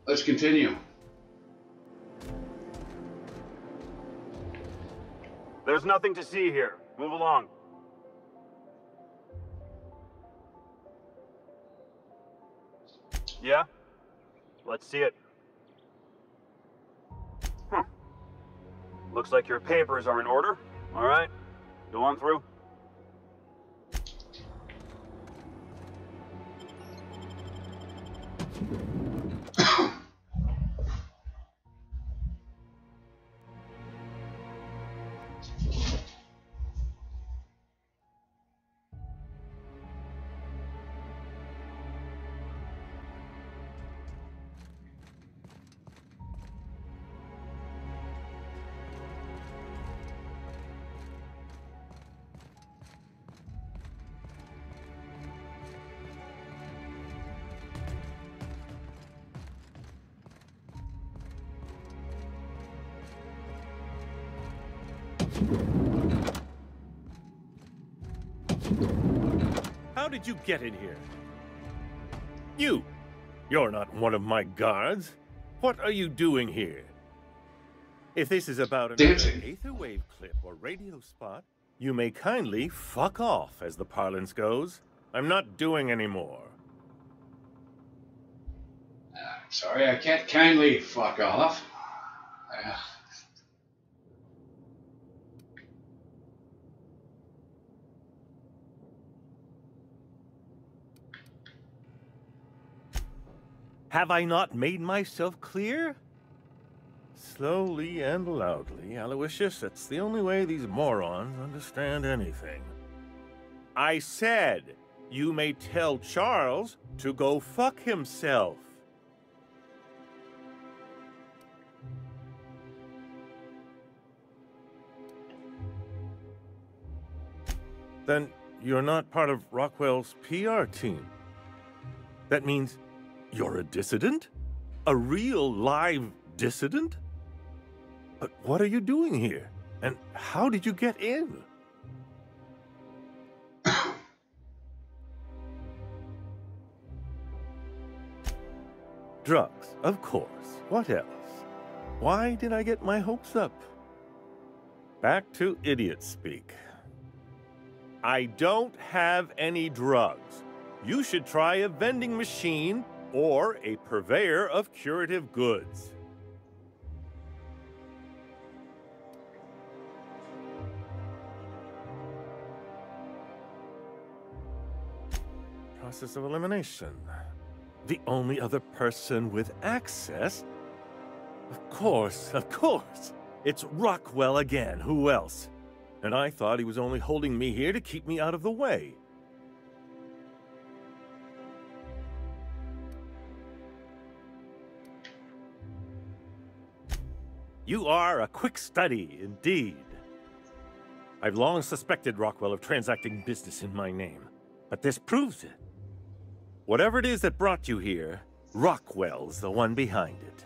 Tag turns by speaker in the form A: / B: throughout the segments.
A: let's continue.
B: There's nothing to see here. Move along. Yeah? Let's see it. Looks like your papers are in order. All right, go on through.
C: How did you get in here? You're not one of my guards. What are you doing here? If this is about an ether wave clip or radio spot, you may kindly fuck off, as the parlance goes. I'm not doing any more.
A: Sorry, I can't kindly fuck off.
C: Have I not made myself clear? Slowly and loudly, Aloysius, that's the only way these morons understand anything. I said, you may tell Charles to go fuck himself. Then you're not part of Rockwell's PR team. That means you're a dissident? A real live dissident? But what are you doing here? And how did you get in? Drugs, of course. What else? Why did I get my hopes up? Back to idiot speak. I don't have any drugs. You should try a vending machine or a purveyor of curative goods. Process of elimination. The only other person with access? Of course. It's Rockwell again. Who else? And I thought he was only holding me here to keep me out of the way. You are a quick study, indeed. I've long suspected Rockwell of transacting business in my name, but this proves it. Whatever it is that brought you here, Rockwell's the one behind it.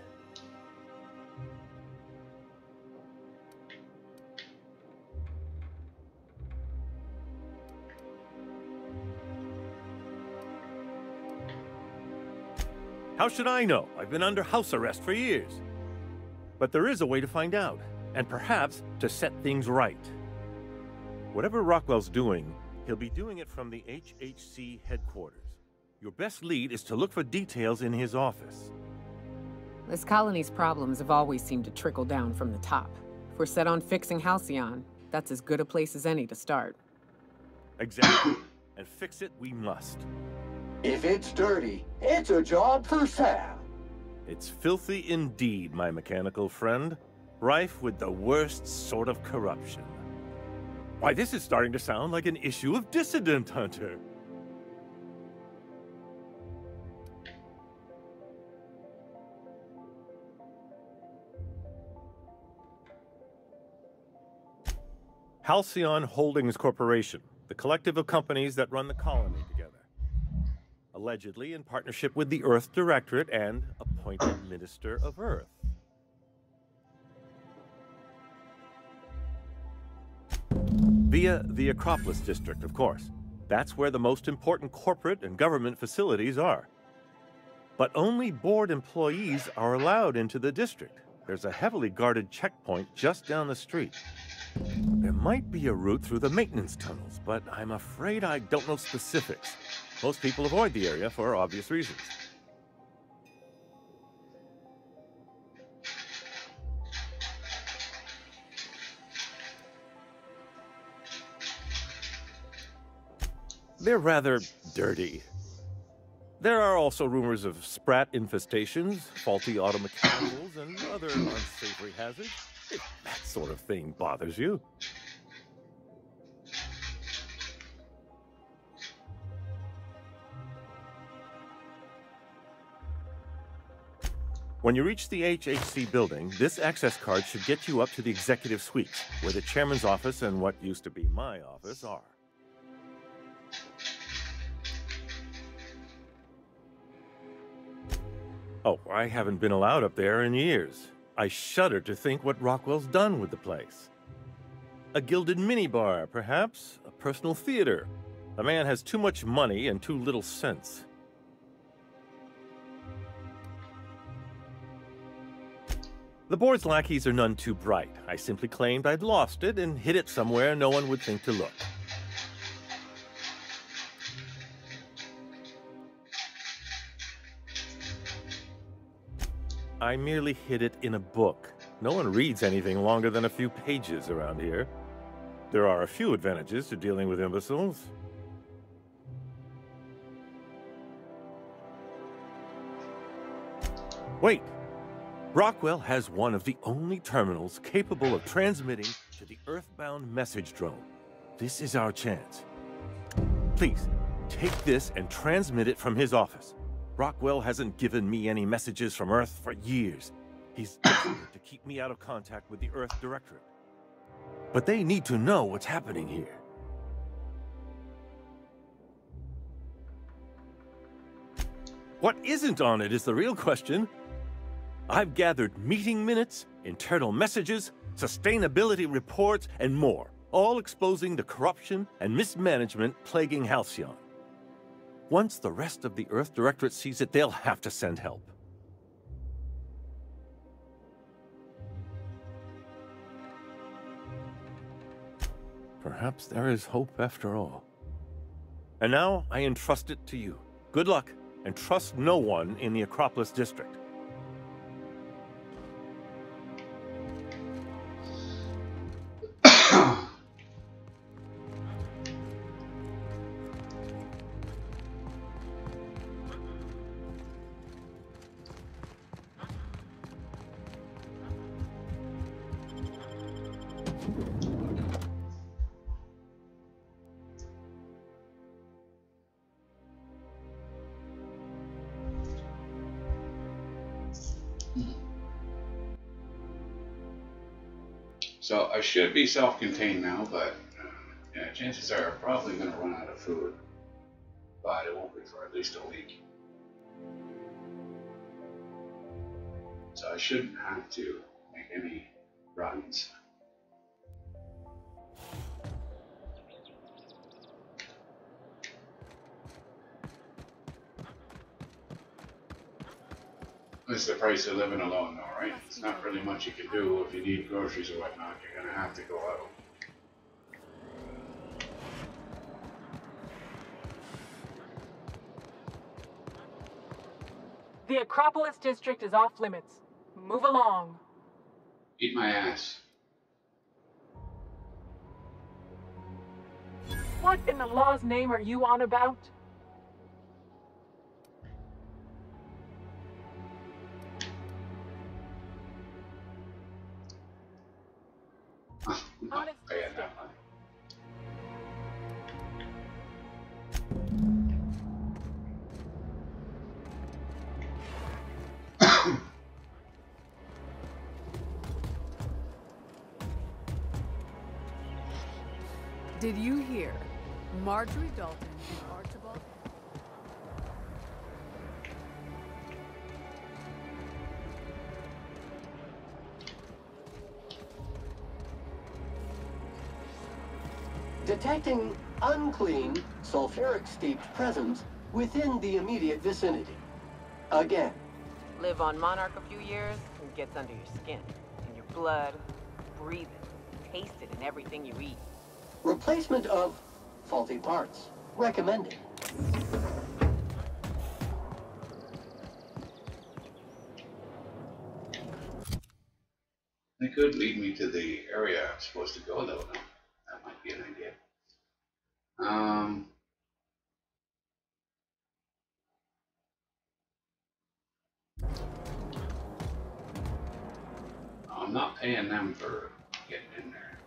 C: How should I know? I've been under house arrest for years. But there is a way to find out, and perhaps to set things right. Whatever Rockwell's doing, he'll be doing it from the HHC headquarters. Your best lead is to look for details in his office.
D: This colony's problems have always seemed to trickle down from the top. If we're set on fixing Halcyon, that's as good a place as any to start.
C: Exactly. And fix it we must.
E: If it's dirty, it's a job for Sam.
C: It's filthy indeed, my mechanical friend. Rife with the worst sort of corruption. Why, this is starting to sound like an issue of Dissident Hunter. Halcyon Holdings Corporation, the collective of companies that run the colony together. Allegedly in partnership with the Earth Directorate and appointed Minister of Earth. Via the Acropolis District, of course. That's where the most important corporate and government facilities are. But only board employees are allowed into the district. There's a heavily guarded checkpoint just down the street. There might be a route through the maintenance tunnels, but I'm afraid I don't know specifics. Most people avoid the area for obvious reasons. They're rather dirty. There are also rumors of sprat infestations, faulty automechanicals, and other unsavory hazards, if that sort of thing bothers you. When you reach the HHC building, this access card should get you up to the executive suites, where the chairman's office and what used to be my office are. Oh, I haven't been allowed up there in years. I shudder to think what Rockwell's done with the place. A gilded minibar, perhaps? A personal theater. The man has too much money and too little sense. The board's lackeys are none too bright. I simply claimed I'd lost it and hid it somewhere no one would think to look. I merely hid it in a book. No one reads anything longer than a few pages around here. There are a few advantages to dealing with imbeciles. Wait! Rockwell has one of the only terminals capable of transmitting to the Earthbound message drone. This is our chance. Please, take this and transmit it from his office. Rockwell hasn't given me any messages from Earth for years. He's desperate to keep me out of contact with the Earth Directorate. But they need to know what's happening here. What isn't on it is the real question. I've gathered meeting minutes, internal messages, sustainability reports, and more, all exposing the corruption and mismanagement plaguing Halcyon. Once the rest of the Earth Directorate sees it, they'll have to send help. Perhaps there is hope after all. And now I entrust it to you. Good luck, and trust no one in the Acropolis District.
A: So I should be self-contained now, but yeah, chances are I'm probably going to run out of food. But it won't be for at least a week. So I shouldn't have to make any runs. It's the price of living alone, though, right? It's not really much you can do. If you need groceries or whatnot, you're going to have to go out.
F: The Acropolis District is off limits. Move along.
A: Eat my ass.
F: What in the law's name are you on about? Honest
A: Paying that money.
G: Did you hear? Marjorie Dalton and Archibald...
E: Detecting unclean, sulfuric-steeped presence within the immediate vicinity. Again.
D: Live on Monarch a few years and gets under your skin. In your blood, breathe it, taste it in everything you eat.
E: Replacement of faulty parts. Recommended.
A: They could lead me to the area I'm supposed to go, though. That might be an idea. I'm not paying them for getting in there.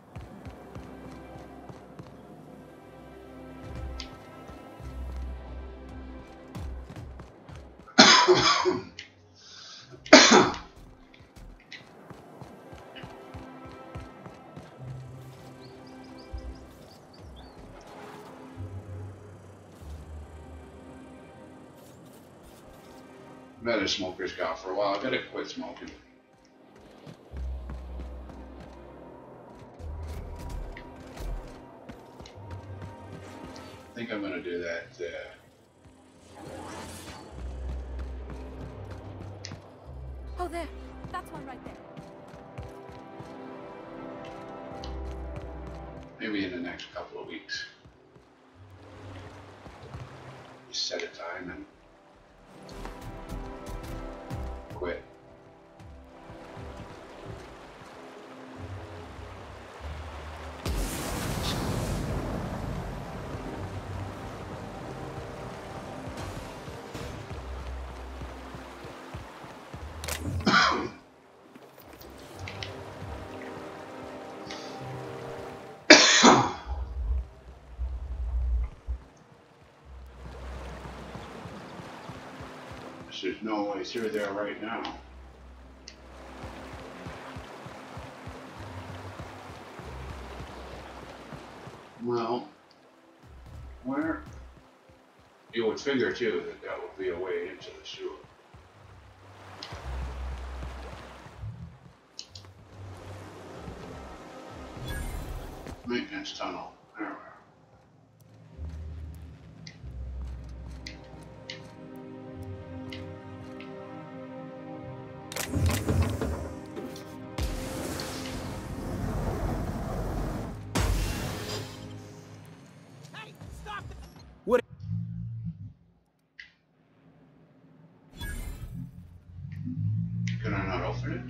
A: Been a smoker's got for a while. I gotta quit smoking. I think I'm gonna do that.
G: Oh, there. That's one right there.
A: Maybe in the next couple of weeks. Just set a time and quit. There's no way through there right now. Well, where? You would figure too that that would be a way into the sewer. Maintenance tunnel. There we are. Can I not open it?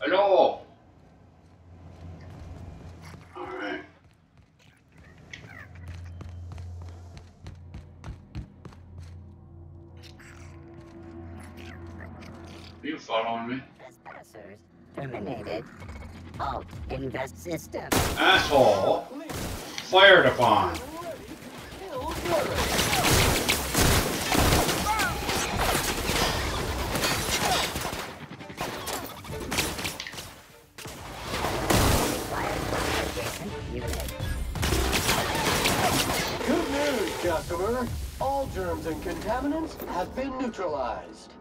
A: Hello! Alright. Are you following me?
H: Trespassers terminated. Alt invest system.
A: Asshole! Fired upon!
E: Good news, customer. All germs and contaminants have been neutralized.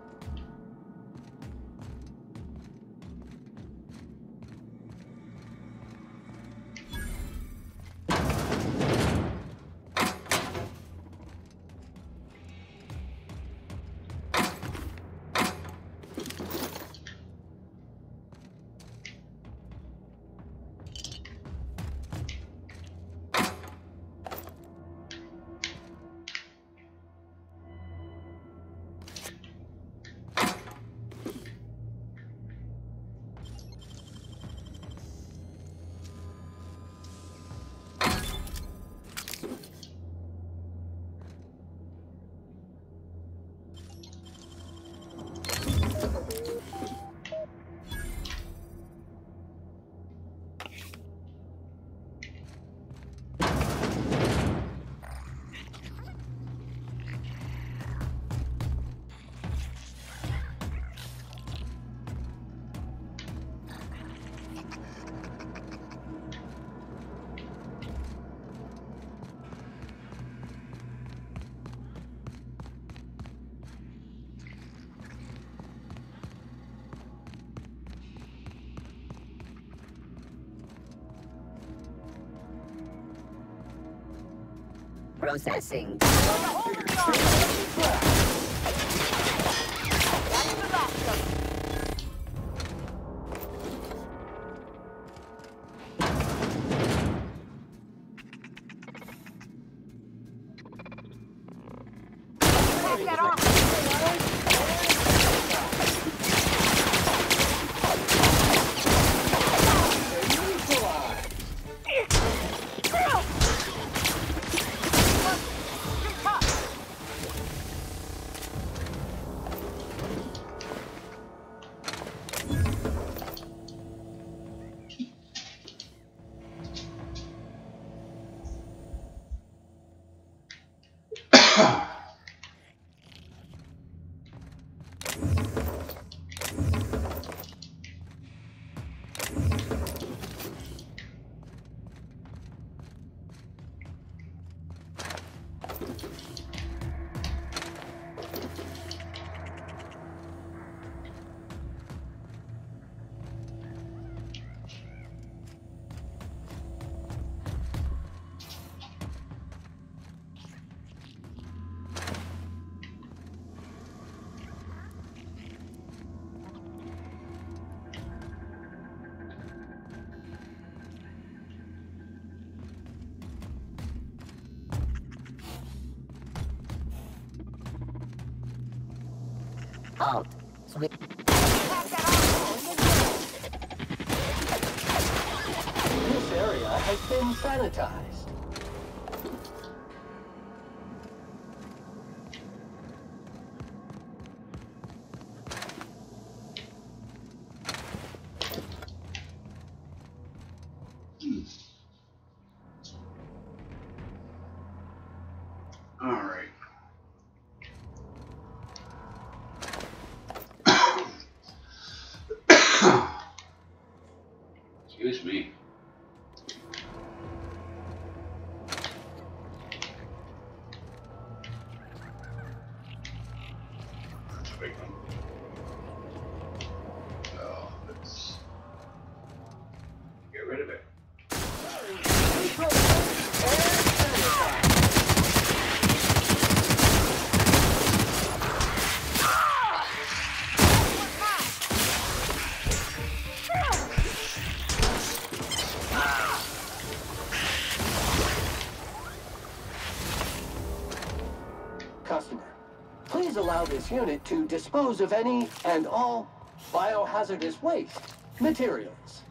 H: Processing. Halt. Switch.
E: This area has been sanitized.
A: All right. Excuse me. That's a big one. So let's get rid of it.
E: Customer, please allow this unit to dispose of any and all biohazardous waste materials.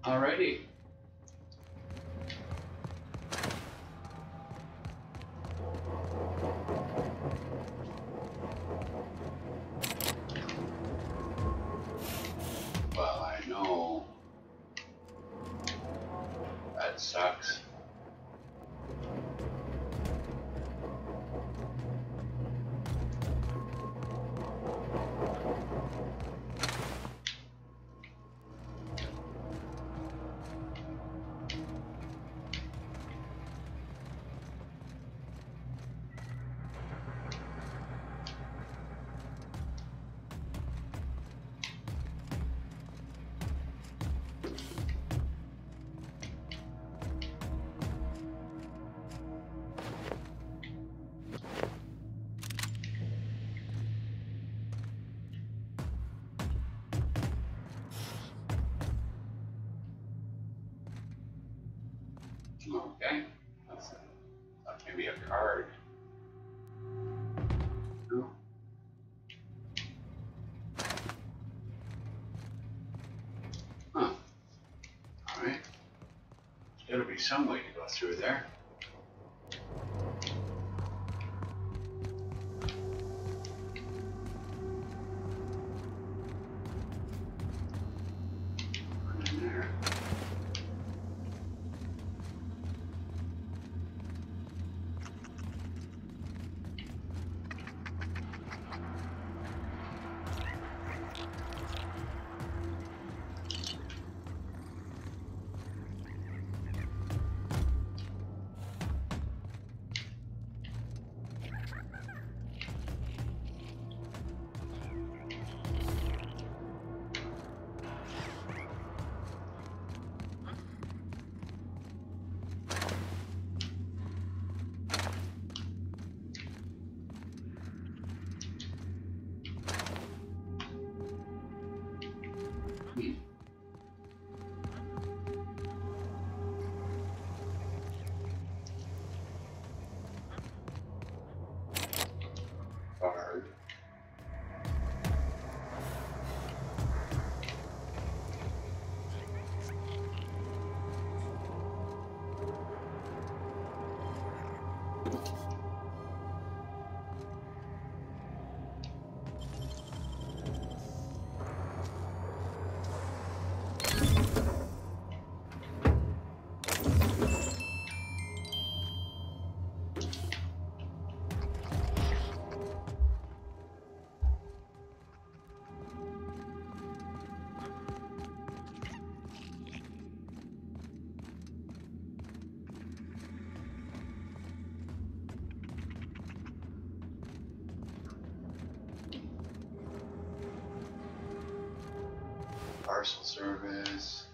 A: Alrighty. Well, I know that sucks. Okay. That's maybe a card. No. Huh. Alright. There's gotta be some way to go through there. Put in there. Hard. Parcel service.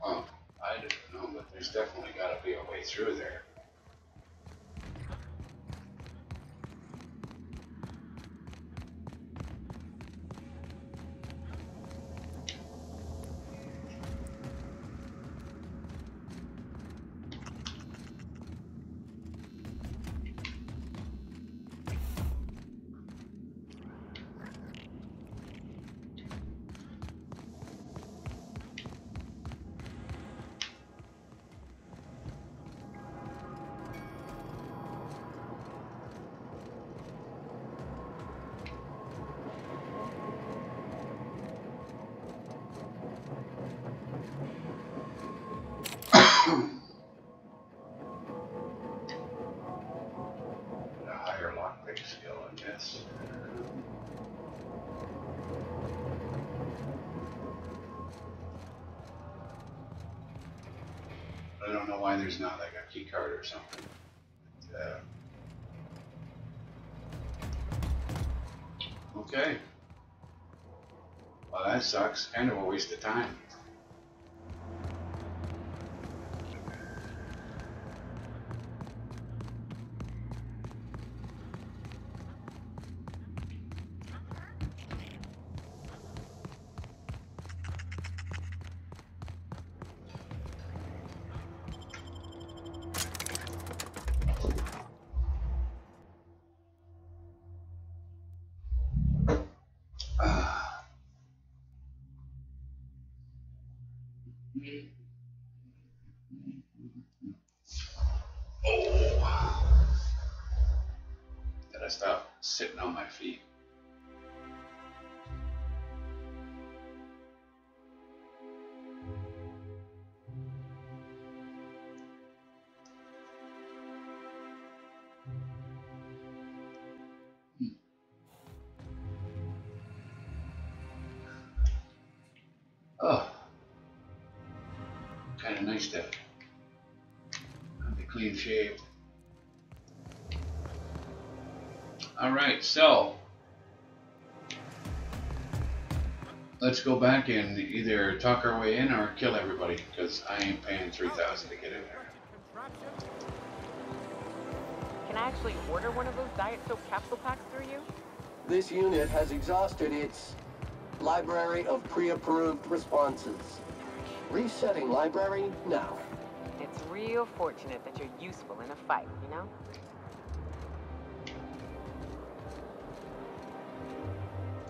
A: Oh, I didn't know, but there's definitely got to be a way through there. A higher lockpick skill, I guess. I don't know why there's not like a key card or something. Okay. Well, that sucks. Kind of a waste of time. Oh. Gotta stop sitting on my feet. Oh. Kind of nice to be clean shaved. All right, so let's go back and either talk our way in or kill everybody, because I ain't paying 3,000 to get in there.
F: Can I actually order one of those Diet Soap capsule packs through you?
E: This unit has exhausted its library of pre-approved responses. Resetting library now.
D: It's real fortunate that you're useful in a fight, you know?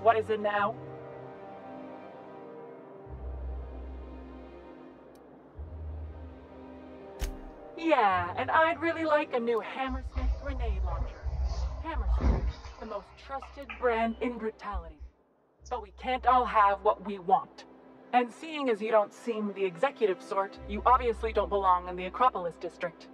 F: What is it now? Yeah, and I'd really like a new Hammersmith grenade launcher. Hammersmith, the most trusted brand in brutality. But we can't all have what we want. And seeing as you don't seem the executive sort, you obviously don't belong in the Acropolis district.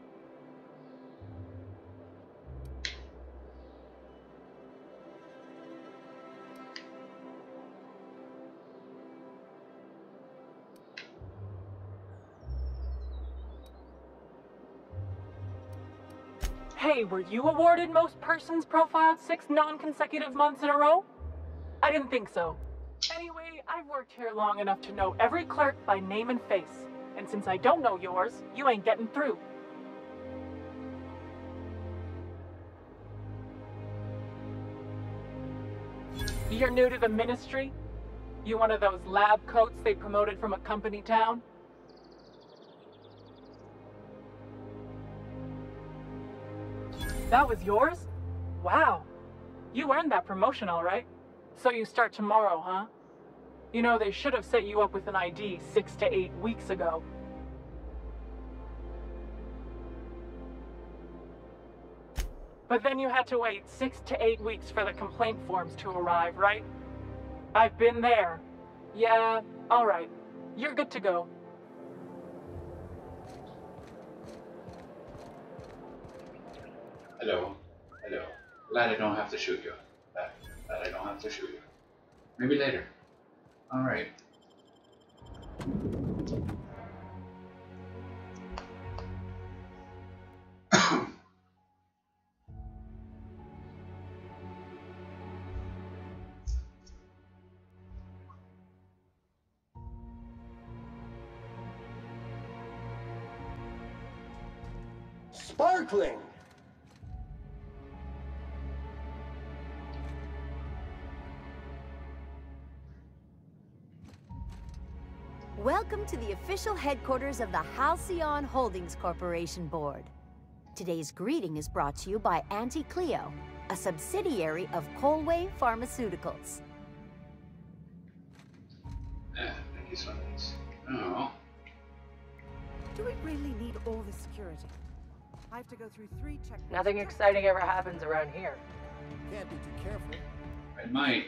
F: Hey, were you awarded most persons profiled 6 non-consecutive months in a row? I didn't think so. Anyway, I've worked here long enough to know every clerk by name and face. And since I don't know yours, you ain't getting through. You're new to the ministry? You one of those lab coats they promoted from a company town? That was yours? Wow. You earned that promotion, all right. So you start tomorrow, huh? You know, they should have set you up with an ID 6 to 8 weeks ago. But then you had to wait 6 to 8 weeks for the complaint forms to arrive, right? I've been there. Yeah, all right. You're good to go.
A: Hello. Hello. Glad I don't have to shoot you. Glad I don't have to shoot you. Maybe later. Alright.
E: Sparkling!
G: Welcome to the official headquarters of the Halcyon Holdings Corporation Board. Today's greeting is brought to you by Auntie Cleo, a subsidiary of Colway Pharmaceuticals.
A: Thank you so much. Oh.
I: Do we really need all this security? I have to go through 3 checkpoints.
J: Nothing exciting ever happens around here.
I: Can't be too careful.
A: I might.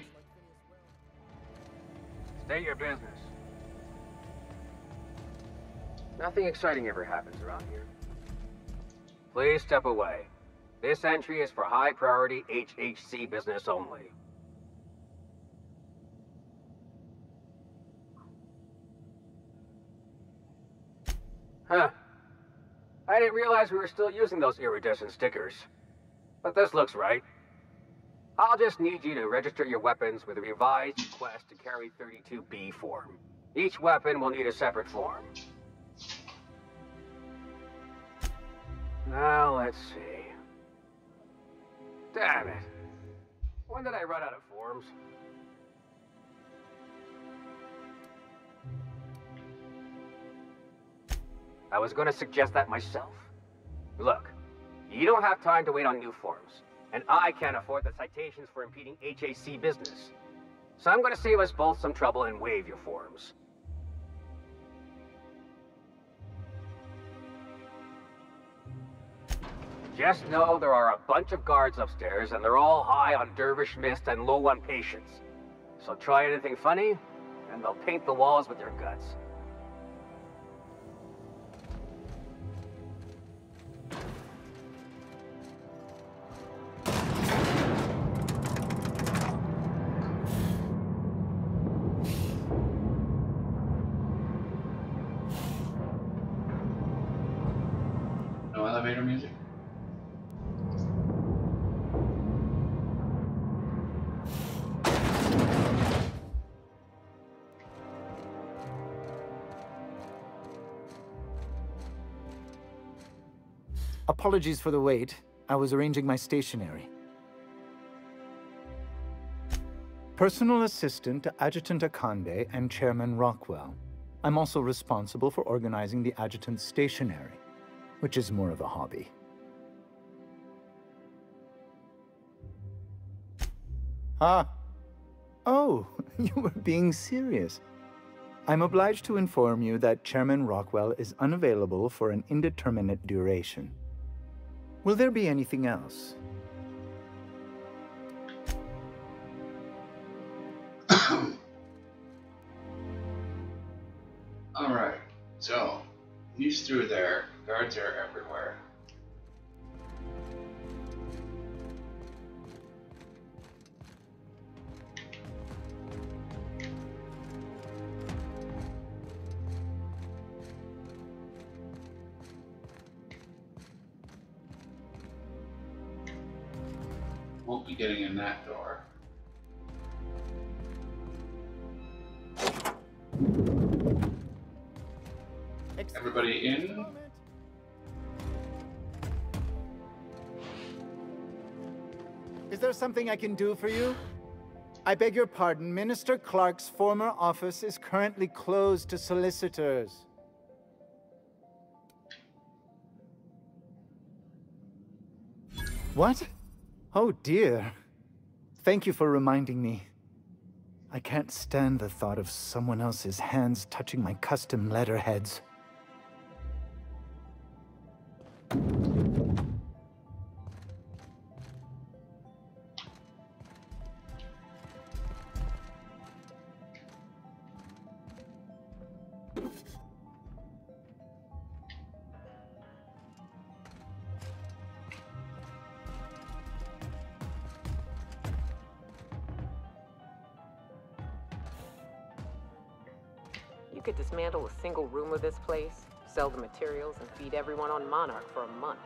B: State your business.
J: Nothing exciting ever happens around here.
B: Please step away. This entry is for high priority HHC business only. Huh. I didn't realize we were still using those iridescent stickers. But this looks right. I'll just need you to register your weapons with a revised request to carry 32B form. Each weapon will need a separate form. Now, let's see. Damn it. When did I run out of forms? I was going to suggest that myself. Look, you don't have time to wait on new forms, and I can't afford the citations for impeding HAC business. So I'm going to save us both some trouble and waive your forms. Just know there are a bunch of guards upstairs, and they're all high on dervish mist and low on patience. So try anything funny, and they'll paint the walls with their guts.
A: No elevator music?
K: Apologies for the wait. I was arranging my stationery. Personal assistant to Adjutant Akande and Chairman Rockwell. I'm also responsible for organizing the adjutant's stationery, which is more of a hobby. Ah. Oh, you were being serious. I'm obliged to inform you that Chairman Rockwell is unavailable for an indeterminate duration. Will there be anything else?
A: Alright, so he's through there. Guards are everywhere. Won't be getting in that door. Everybody in?
K: Is there something I can do for you? I beg your pardon, Minister Clark's former office is currently closed to solicitors. What? Oh dear. Thank you for reminding me. I can't stand the thought of someone else's hands touching my custom letterheads.
D: You could dismantle a single room of this place, sell the materials, and feed everyone on Monarch for a month.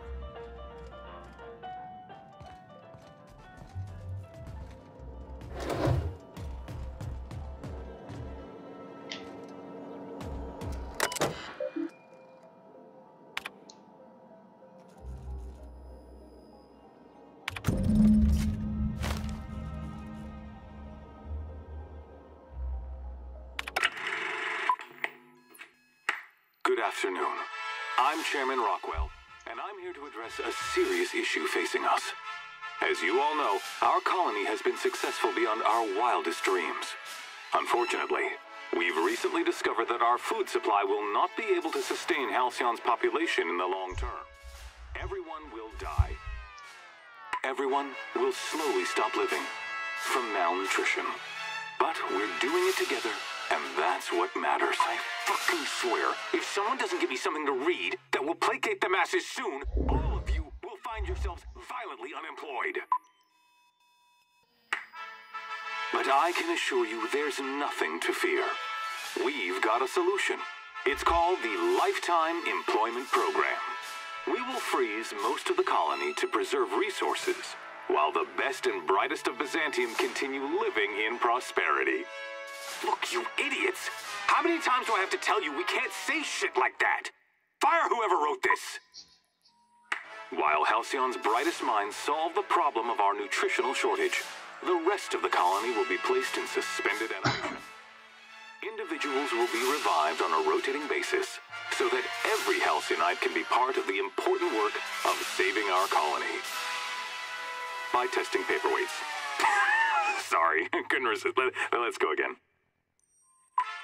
L: Good afternoon. I'm Chairman Rockwell, and I'm here to address a serious issue facing us. As you all know, our colony has been successful beyond our wildest dreams. Unfortunately, we've recently discovered that our food supply will not be able to sustain Halcyon's population in the long term. Everyone will die. Everyone will slowly stop living from malnutrition. But we're doing it together, and that's what matters. I fucking swear, if someone doesn't give me something to read that will placate the masses soon, all of you will find yourselves violently unemployed. But I can assure you there's nothing to fear. We've got a solution. It's called the Lifetime Employment Program. We will freeze most of the colony to preserve resources, while the best and brightest of Byzantium continue living in prosperity. Look, you idiots! How many times do I have to tell you we can't say shit like that? Fire whoever wrote this! While Halcyon's brightest minds solve the problem of our nutritional shortage, the rest of the colony will be placed in suspended animation. Individuals will be revived on a rotating basis, so that every Halcyonite can be part of the important work of saving our colony. By testing paperweights. Sorry, couldn't resist. Let's go again.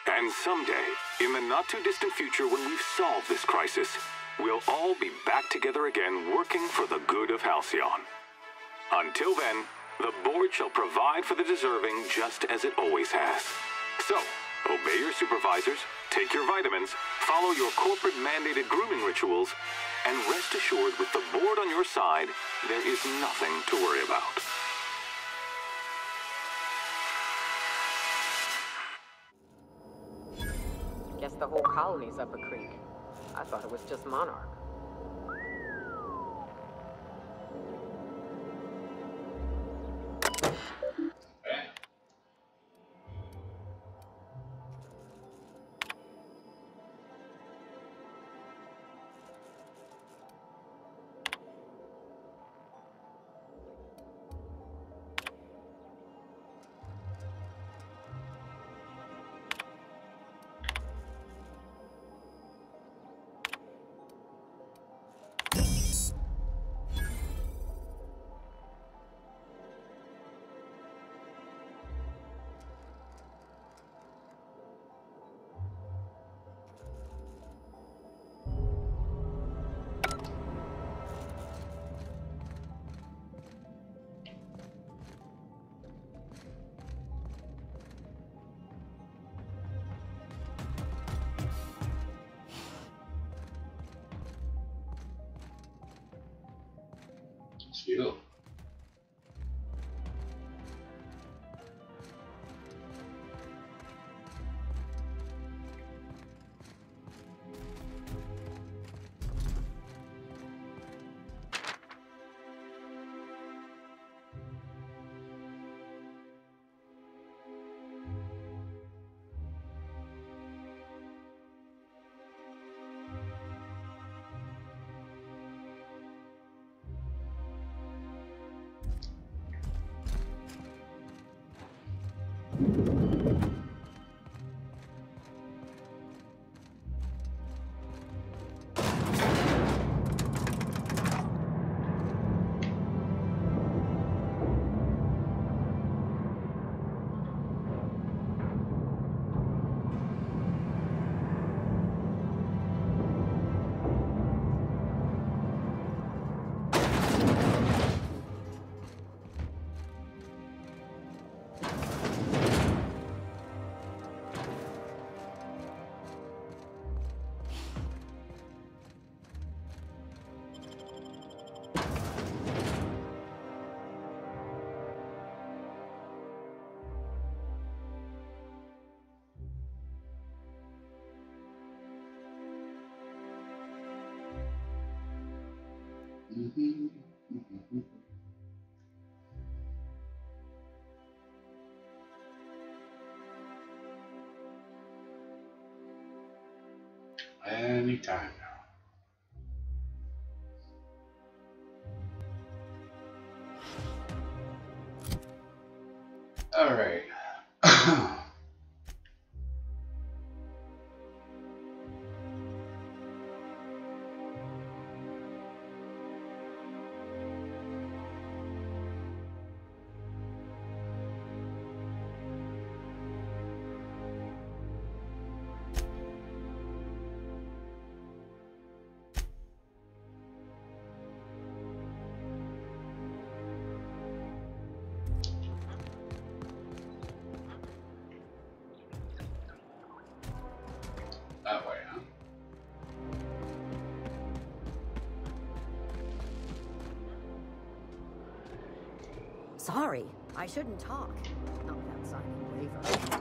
L: And someday, in the not-too-distant future when we've solved this crisis, we'll all be back together again working for the good of Halcyon. Until then, the board shall provide for the deserving just as it always has. So, obey your supervisors, take your vitamins, follow your corporate-mandated grooming rituals, and rest assured with the board on your side, there is nothing to worry about.
D: Guess the whole colony's up a creek. I thought it was just Monarch.
A: you. Anytime now. All right. That way, huh?
G: Sorry, I shouldn't talk. Not without signing a waiver.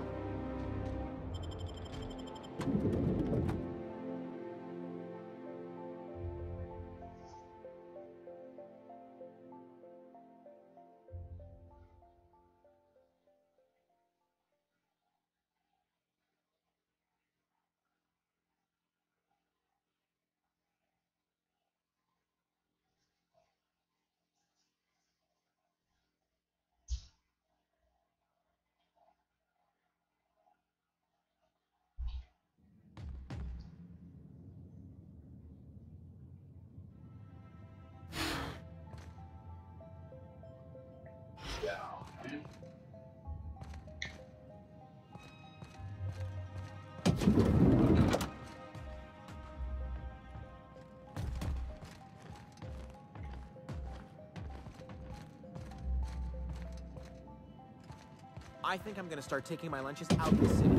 M: I think I'm gonna start taking my lunches out of the city.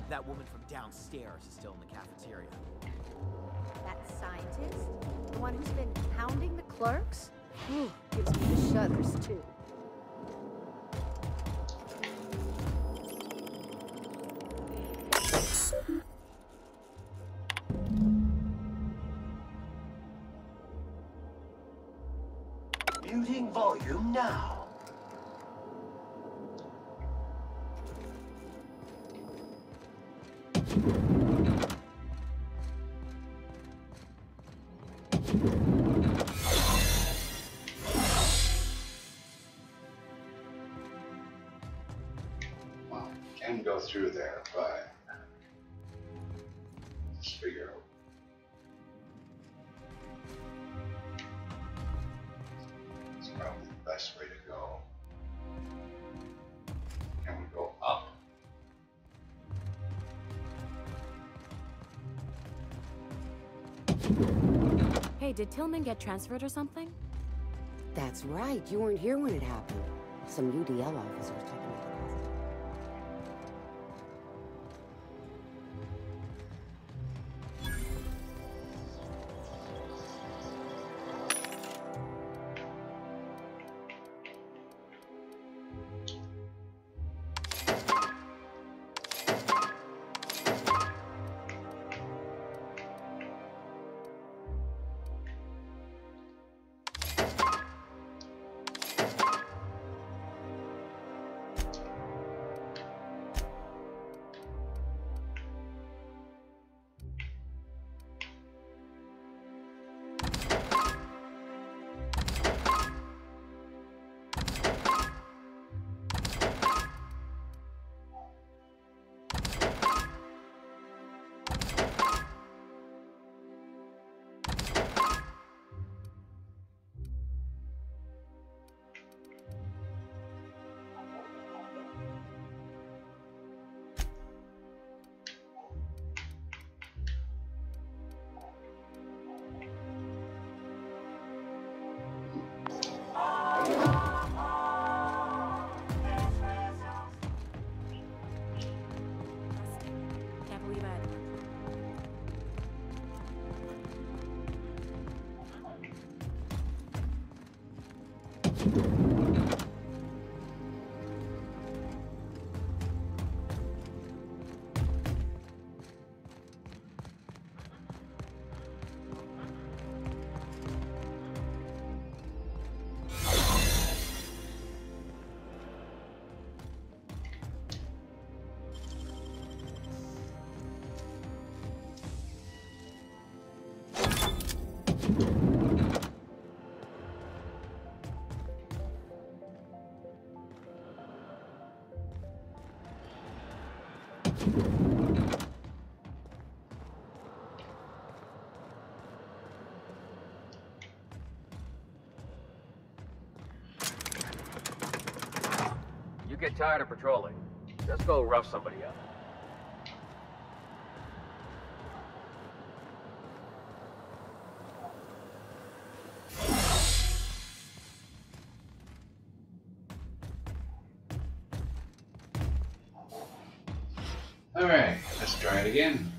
M: That woman from downstairs is still in the cafeteria.
G: That scientist? The one who's been hounding the clerks? Ooh, gives me the shudders, too.
E: Muting volume now.
A: Well, can go through there, but let's figure out. It's probably the best way to go. Can we go up?
N: Hey, did Tillman get transferred or something?
O: That's right. You weren't here when it happened. Some UDL officers talking about the
B: You get tired of patrolling, just go rough somebody up.
A: Alright, let's try it again.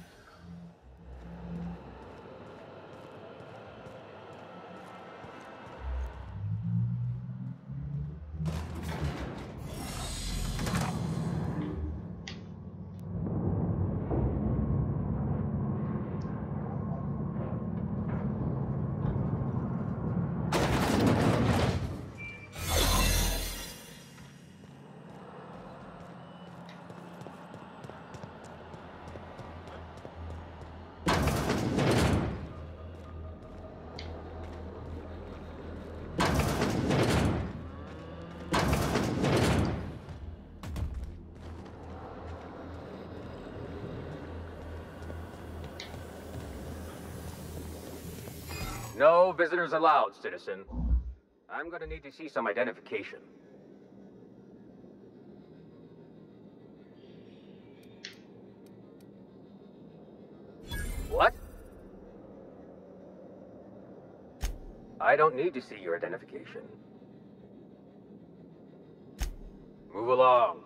B: No visitors allowed, citizen. I'm gonna need to see some identification. What? I don't need to see your identification. Move along.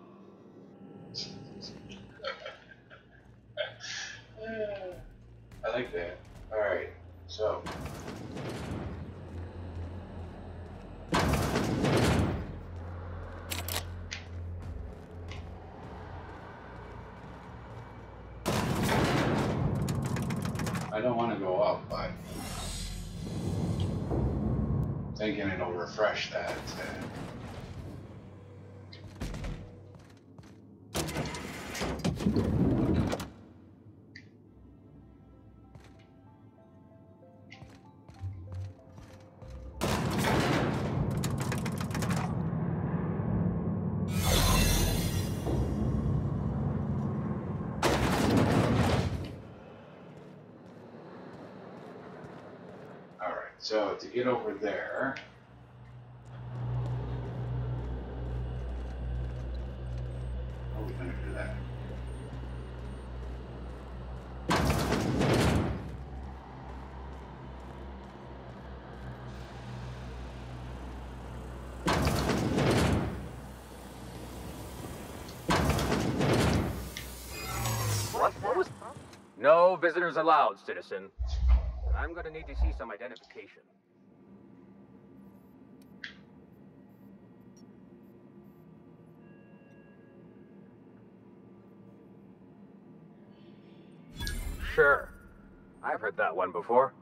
A: I like that. Alright, so. I don't want to go up, but thinking it'll refresh that. So to get over there, how are we going to do that?
B: What was? No visitors allowed, citizen. I'm gonna need to see some identification. Sure. I've heard that one before.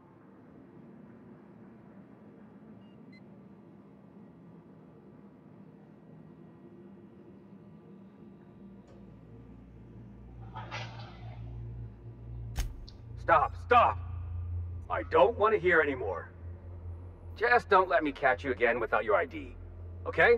B: Stop, stop! I don't want to hear anymore. Just don't let me catch you again without your ID, okay?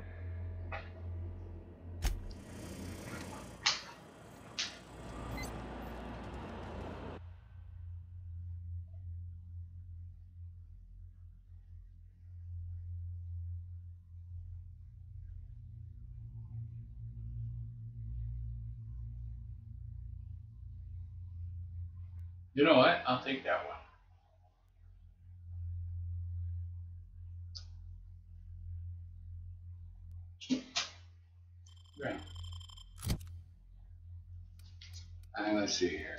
A: You know what? I'll take that one. Right. And let's see here.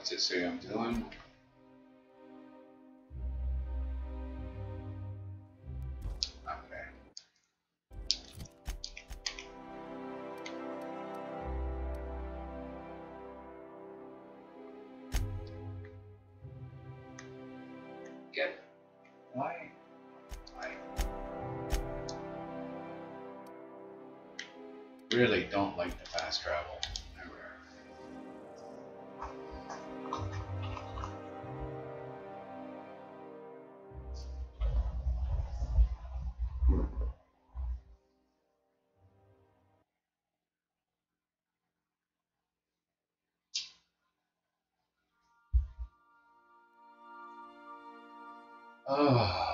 A: What's it say I'm doing? Okay. Get why? Really don't like the fast travel. Oh.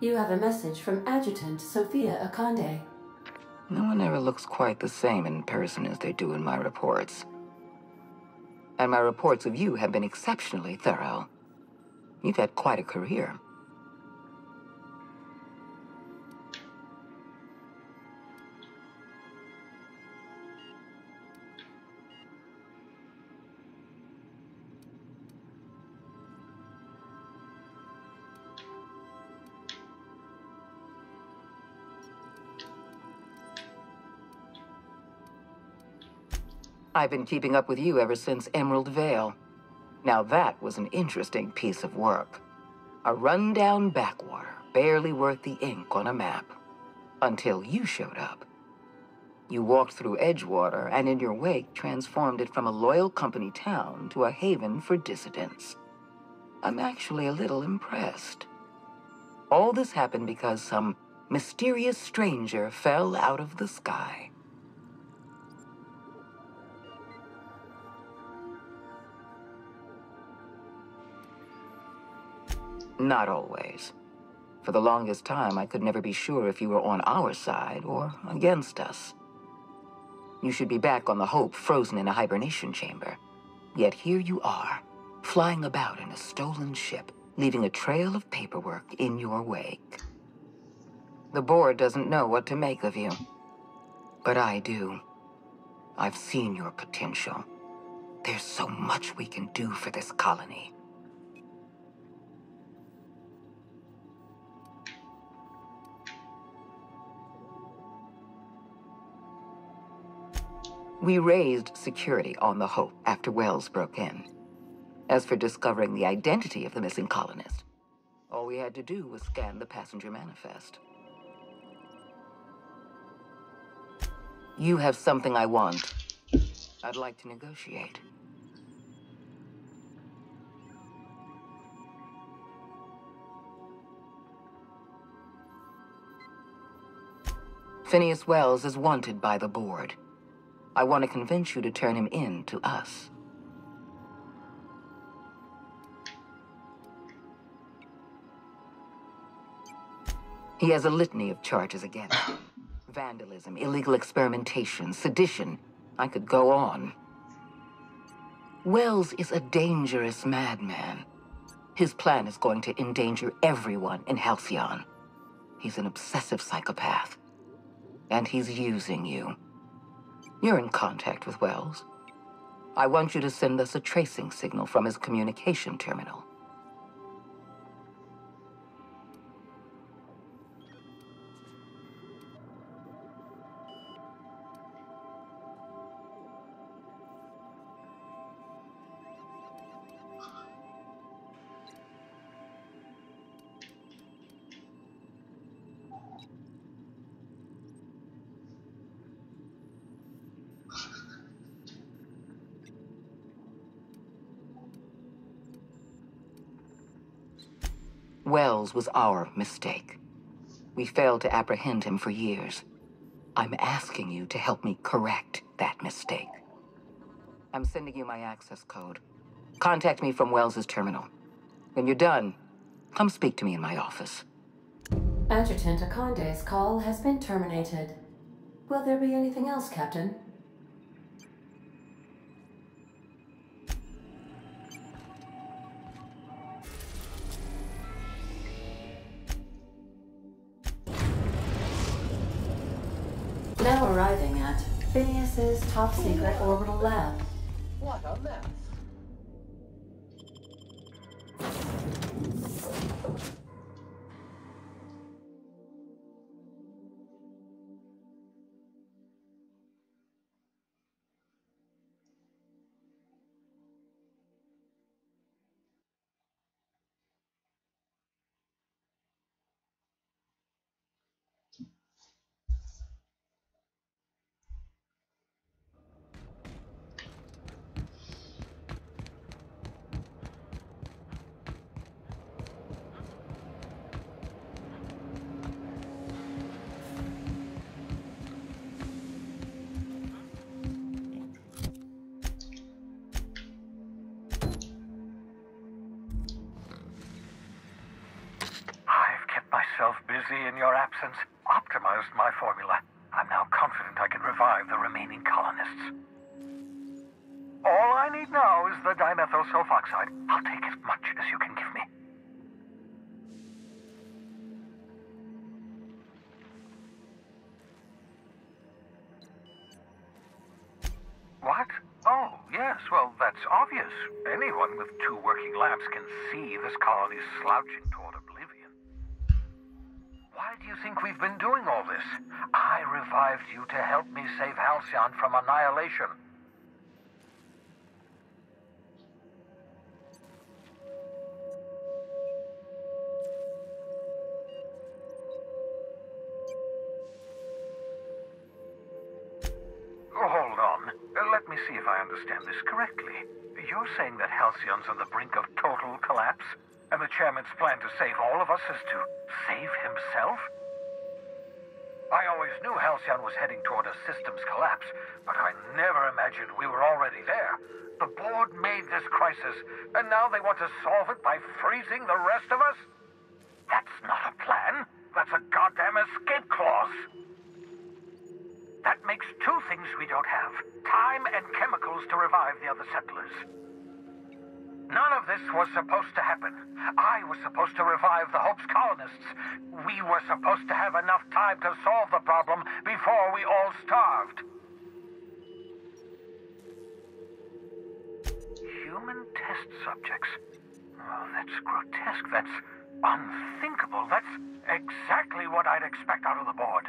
P: You have a message from Adjutant Sophia Akande.
Q: No one ever looks quite the same in person as they do in my reports. And my reports of you have been exceptionally thorough. You've had quite a career. I've been keeping up with you ever since Emerald Vale. Now that was an interesting piece of work. A rundown backwater, barely worth the ink on a map. Until you showed up. You walked through Edgewater and in your wake transformed it from a loyal company town to a haven for dissidents. I'm actually a little impressed. All this happened because some mysterious stranger fell out of the sky. Not always. For the longest time, I could never be sure if you were on our side or against us. You should be back on the Hope, frozen in a hibernation chamber. Yet here you are, flying about in a stolen ship, leaving a trail of paperwork in your wake. The board doesn't know what to make of you. But I do. I've seen your potential. There's so much we can do for this colony. We raised security on the Hope after Wells broke in. As for discovering the identity of the missing colonist, all we had to do was scan the passenger manifest. You have something I want. I'd like to negotiate. Phineas Wells is wanted by the board. I want to convince you to turn him in to us. He has a litany of charges against him. Vandalism, illegal experimentation, sedition. I could go on. Wells is a dangerous madman. His plan is going to endanger everyone in Halcyon. He's an obsessive psychopath. And he's using you. You're in contact with Wells. I want you to send us a tracing signal from his communication terminal. Wells was our mistake. We failed to apprehend him for years. I'm asking you to help me correct that mistake. I'm sending you my access code. Contact me from Wells's terminal. When you're done, come speak to me in my office.
P: Adjutant Akande's call has been terminated. Will there be anything else, Captain? Now arriving at Phineas's top-secret orbital lab.
E: What a mess.
R: Busy in your absence, optimized my formula. I'm now confident I can revive the remaining colonists. All I need now is the dimethyl sulfoxide. I'll take as much as you can give me. What? Oh, yes, well, that's obvious. Anyone with 2 working labs can see this colony's slouching toward oblivion. Why do you think we've been doing all this? I revived you to help me save Halcyon from annihilation. Hold on. Let me see if I understand this correctly. You're saying that Halcyon's on the brink of total collapse? And the chairman's plan to save all of us is to save himself? I always knew Halcyon was heading toward a systems collapse, but I never imagined we were already there. The board made this crisis, and now they want to solve it by freezing the rest of us? That's not a plan. That's a goddamn escape clause. That makes 2 things we don't have: time and chemicals to revive the other settlers. None of this was supposed to happen. I was supposed to revive the Hope's colonists. We were supposed to have enough time to solve the problem before we all starved. Human test subjects. Oh, that's grotesque. That's unthinkable. That's exactly what I'd expect out of the board.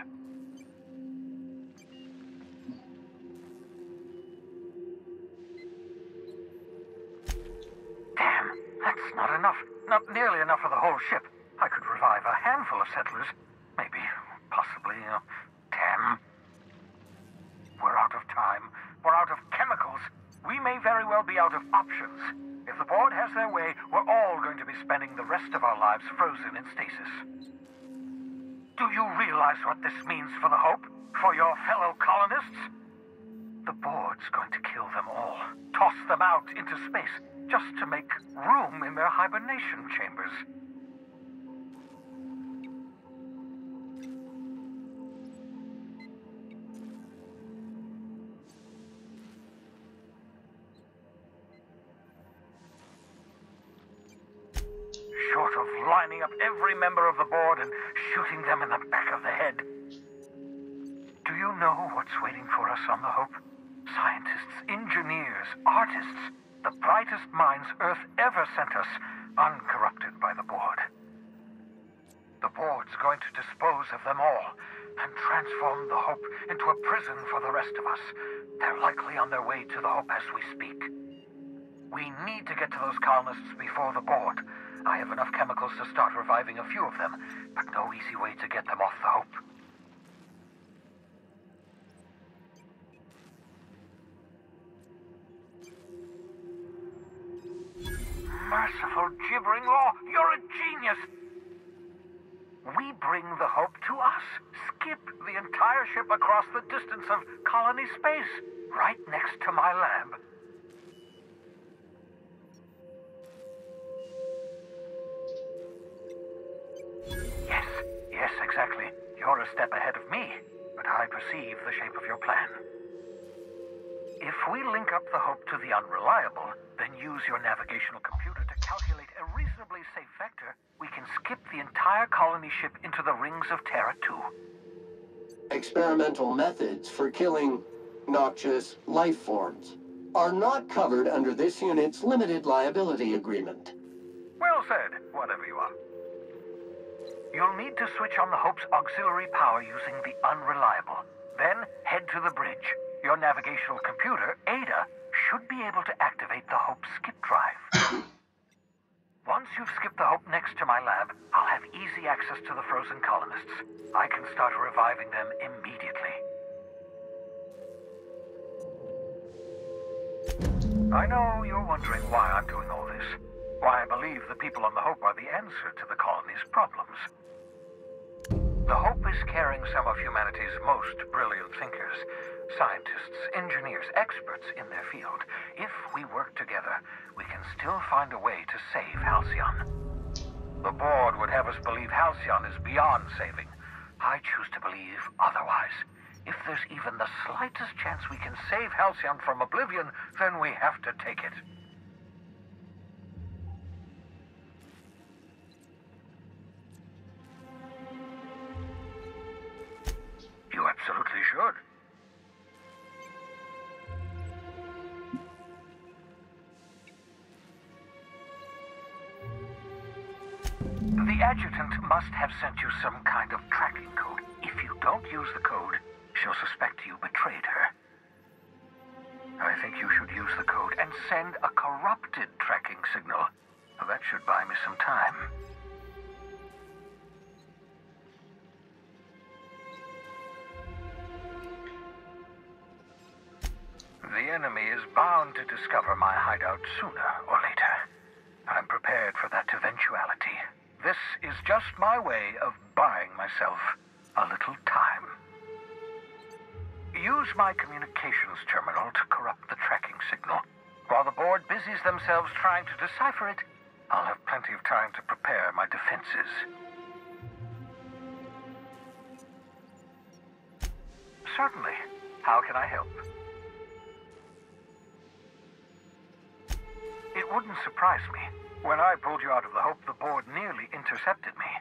R: Damn, that's not enough. Not nearly enough for the whole ship. I could revive a handful of settlers. Maybe, possibly, 10. We're out of time. We're out of chemicals. We may very well be out of options. If the board has their way, we're all going to be spending the rest of our lives frozen in stasis. Do you realize what this means for the Hope? For your fellow colonists? The board's going to kill them all. Toss them out into space, just to make room in their hibernation chambers. Short of lining up every member of the board and shooting them in the back of the head. Do you know what's waiting for us on the Hope? Scientists, engineers, artists, the brightest minds Earth ever sent us, uncorrupted by the board. The board's going to dispose of them all and transform the Hope into a prison for the rest of us. They're likely on their way to the Hope as we speak. We need to get to those colonists before the board. I have enough chemicals to start reviving a few of them, but no easy way to get them off the Hope. Merciful gibbering law, you're a genius! We bring the Hope to us. Skip the entire ship across the distance of colony space, right next to my lab. Yes, exactly. You're a step ahead of me, but I perceive the shape of your plan. If we link up the Hope to the Unreliable, then use your navigational computer to calculate a reasonably safe vector, we can skip the entire colony ship into the rings of Terra 2.
E: Experimental methods for killing noxious life forms are not covered under this unit's limited liability agreement.
R: Well said, whatever you are. You'll need to switch on the Hope's auxiliary power using the Unreliable. Then head to the bridge. Your navigational computer, Ada, should be able to activate the Hope skip drive. Once you've skipped the Hope next to my lab, I'll have easy access to the frozen colonists. I can start reviving them immediately. I know you're wondering why I'm doing all this. Why I believe the people on the Hope are the answer to the colony's problems. The Hope is carrying some of humanity's most brilliant thinkers, scientists, engineers, experts in their field. If we work together, we can still find a way to save Halcyon. The board would have us believe Halcyon is beyond saving. I choose to believe otherwise. If there's even the slightest chance we can save Halcyon from oblivion, then we have to take it. You absolutely should. The adjutant must have sent you some kind of tracking code. If you don't use the code, she'll suspect you betrayed her. I think you should use the code and send a corrupted tracking signal. That should buy me some time. The enemy is bound to discover my hideout sooner or later. I'm prepared for that eventuality. This is just my way of buying myself a little time. Use my communications terminal to corrupt the tracking signal. While the board busies themselves trying to decipher it, I'll have plenty of time to prepare my defenses. Certainly. How can I help? It wouldn't surprise me. When I pulled you out of the Hope, the board nearly intercepted me.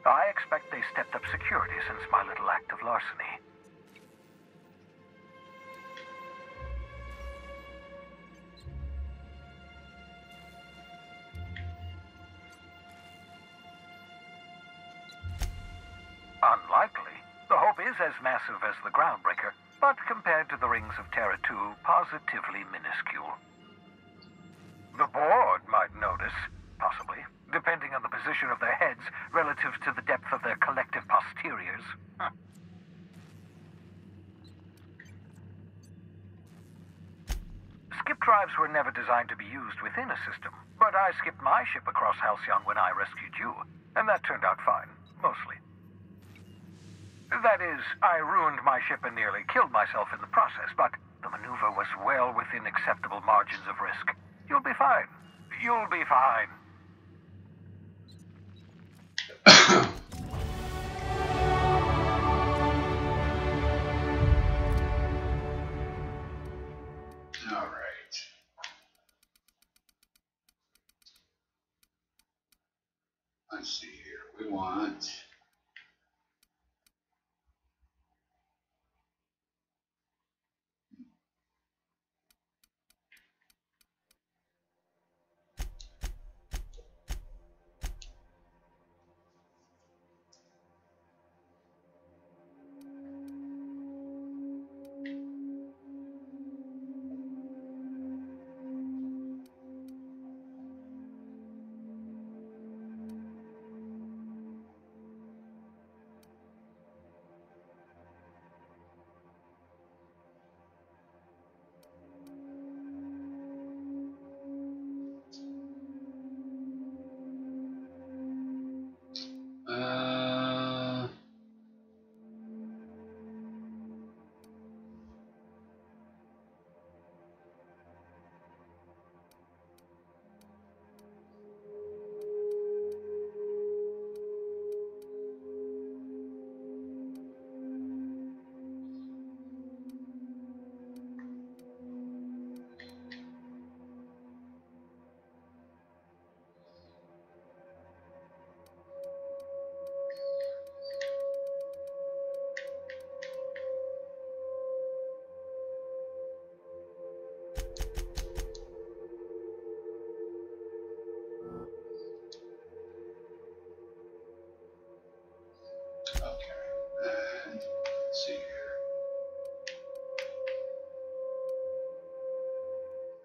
R: I expect they stepped up security since my little act of larceny. Unlikely. The Hope is as massive as the Groundbreaker, but compared to the rings of Terra 2, positively minuscule. The board might notice, possibly, depending on the position of their heads relative to the depth of their collective posteriors. Skip drives were never designed to be used within a system, but I skipped my ship across Halcyon when I rescued you, and that turned out fine, mostly. That is, I ruined my ship and nearly killed myself in the process, but the maneuver was well within acceptable margins of risk. You'll be fine. You'll be fine.
A: All right. Let's see here. We want...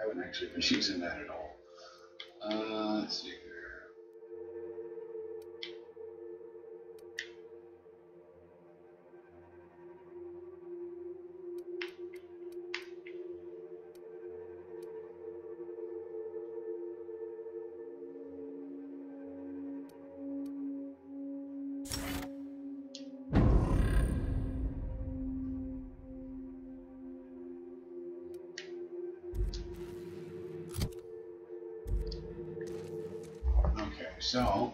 A: haven't actually been using that at all. Let's see here. Okay, so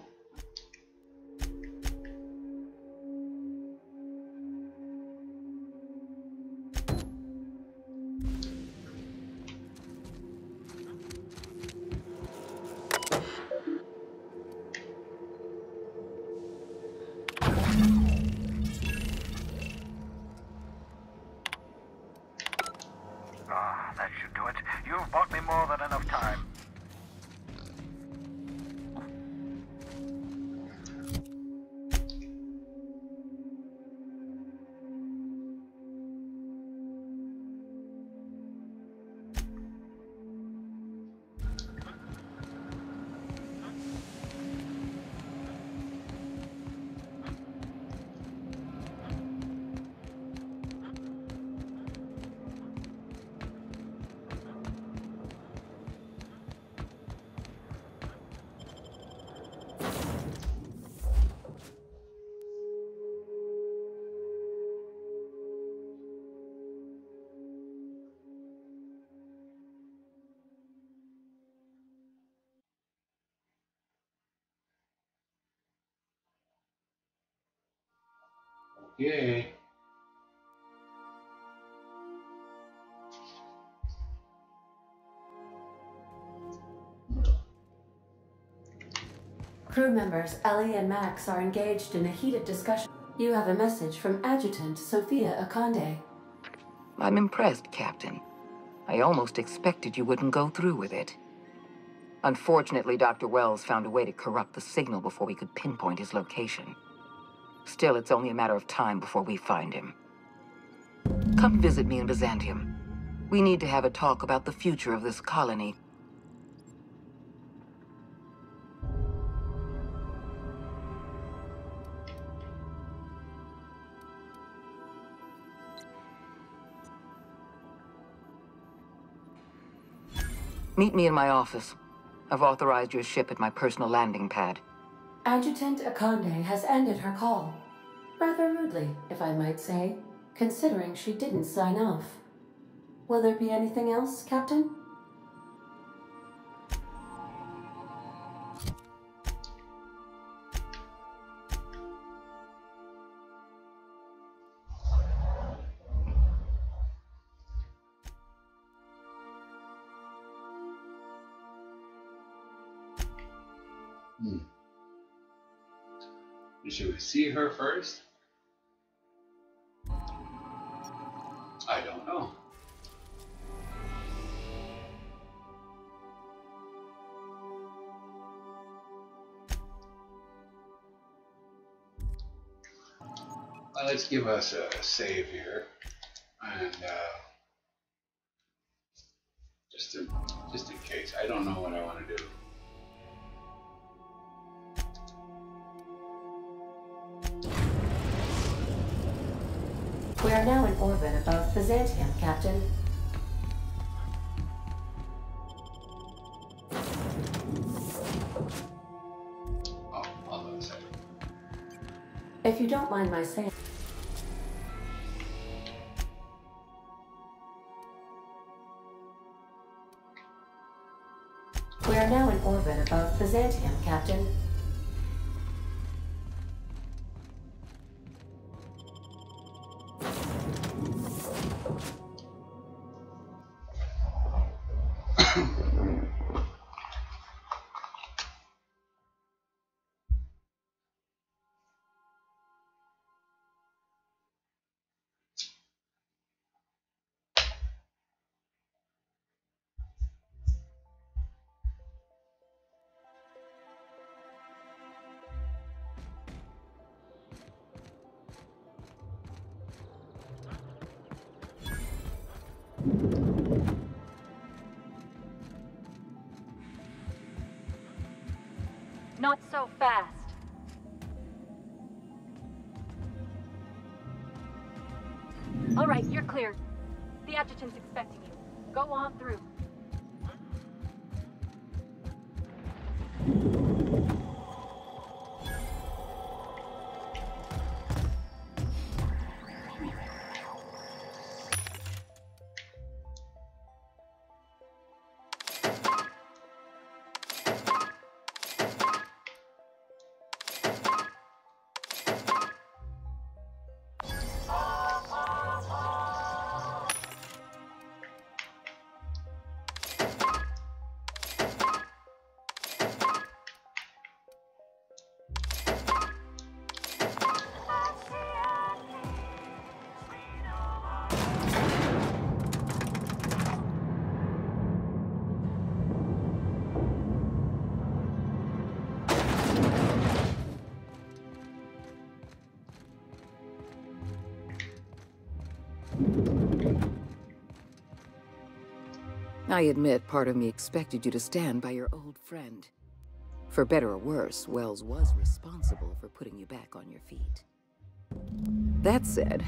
R: That should do it. You've bought me more than enough time.
A: okay.
P: Crew members Ellie and Max are engaged in a heated discussion. You have a message from Adjutant Sophia Akande.
Q: I'm impressed, Captain. I almost expected you wouldn't go through with it. Unfortunately, Dr. Wells found a way to corrupt the signal before we could pinpoint his location. Still, it's only a matter of time before we find him. Come visit me in Byzantium. We need to have a talk about the future of this colony. Meet me in my office. I've authorized your ship at my personal landing pad.
P: Adjutant Akande has ended her call. Rather rudely, if I might say, considering she didn't sign off. Will there be anything else, Captain?
A: Should we see her first? I don't know. Well, let's give us a save here, and just in case. I don't know what I want to do.
P: We are now in orbit above Byzantium, Captain.
A: Oh, hold on a second.
P: If you don't mind my saying... We are now in orbit above Byzantium, Captain.
F: Not so fast. All right, you're clear. The adjutant's expecting you. Go on through.
Q: I admit part of me expected you to stand by your old friend. For better or worse, Wells was responsible for putting you back on your feet. That said,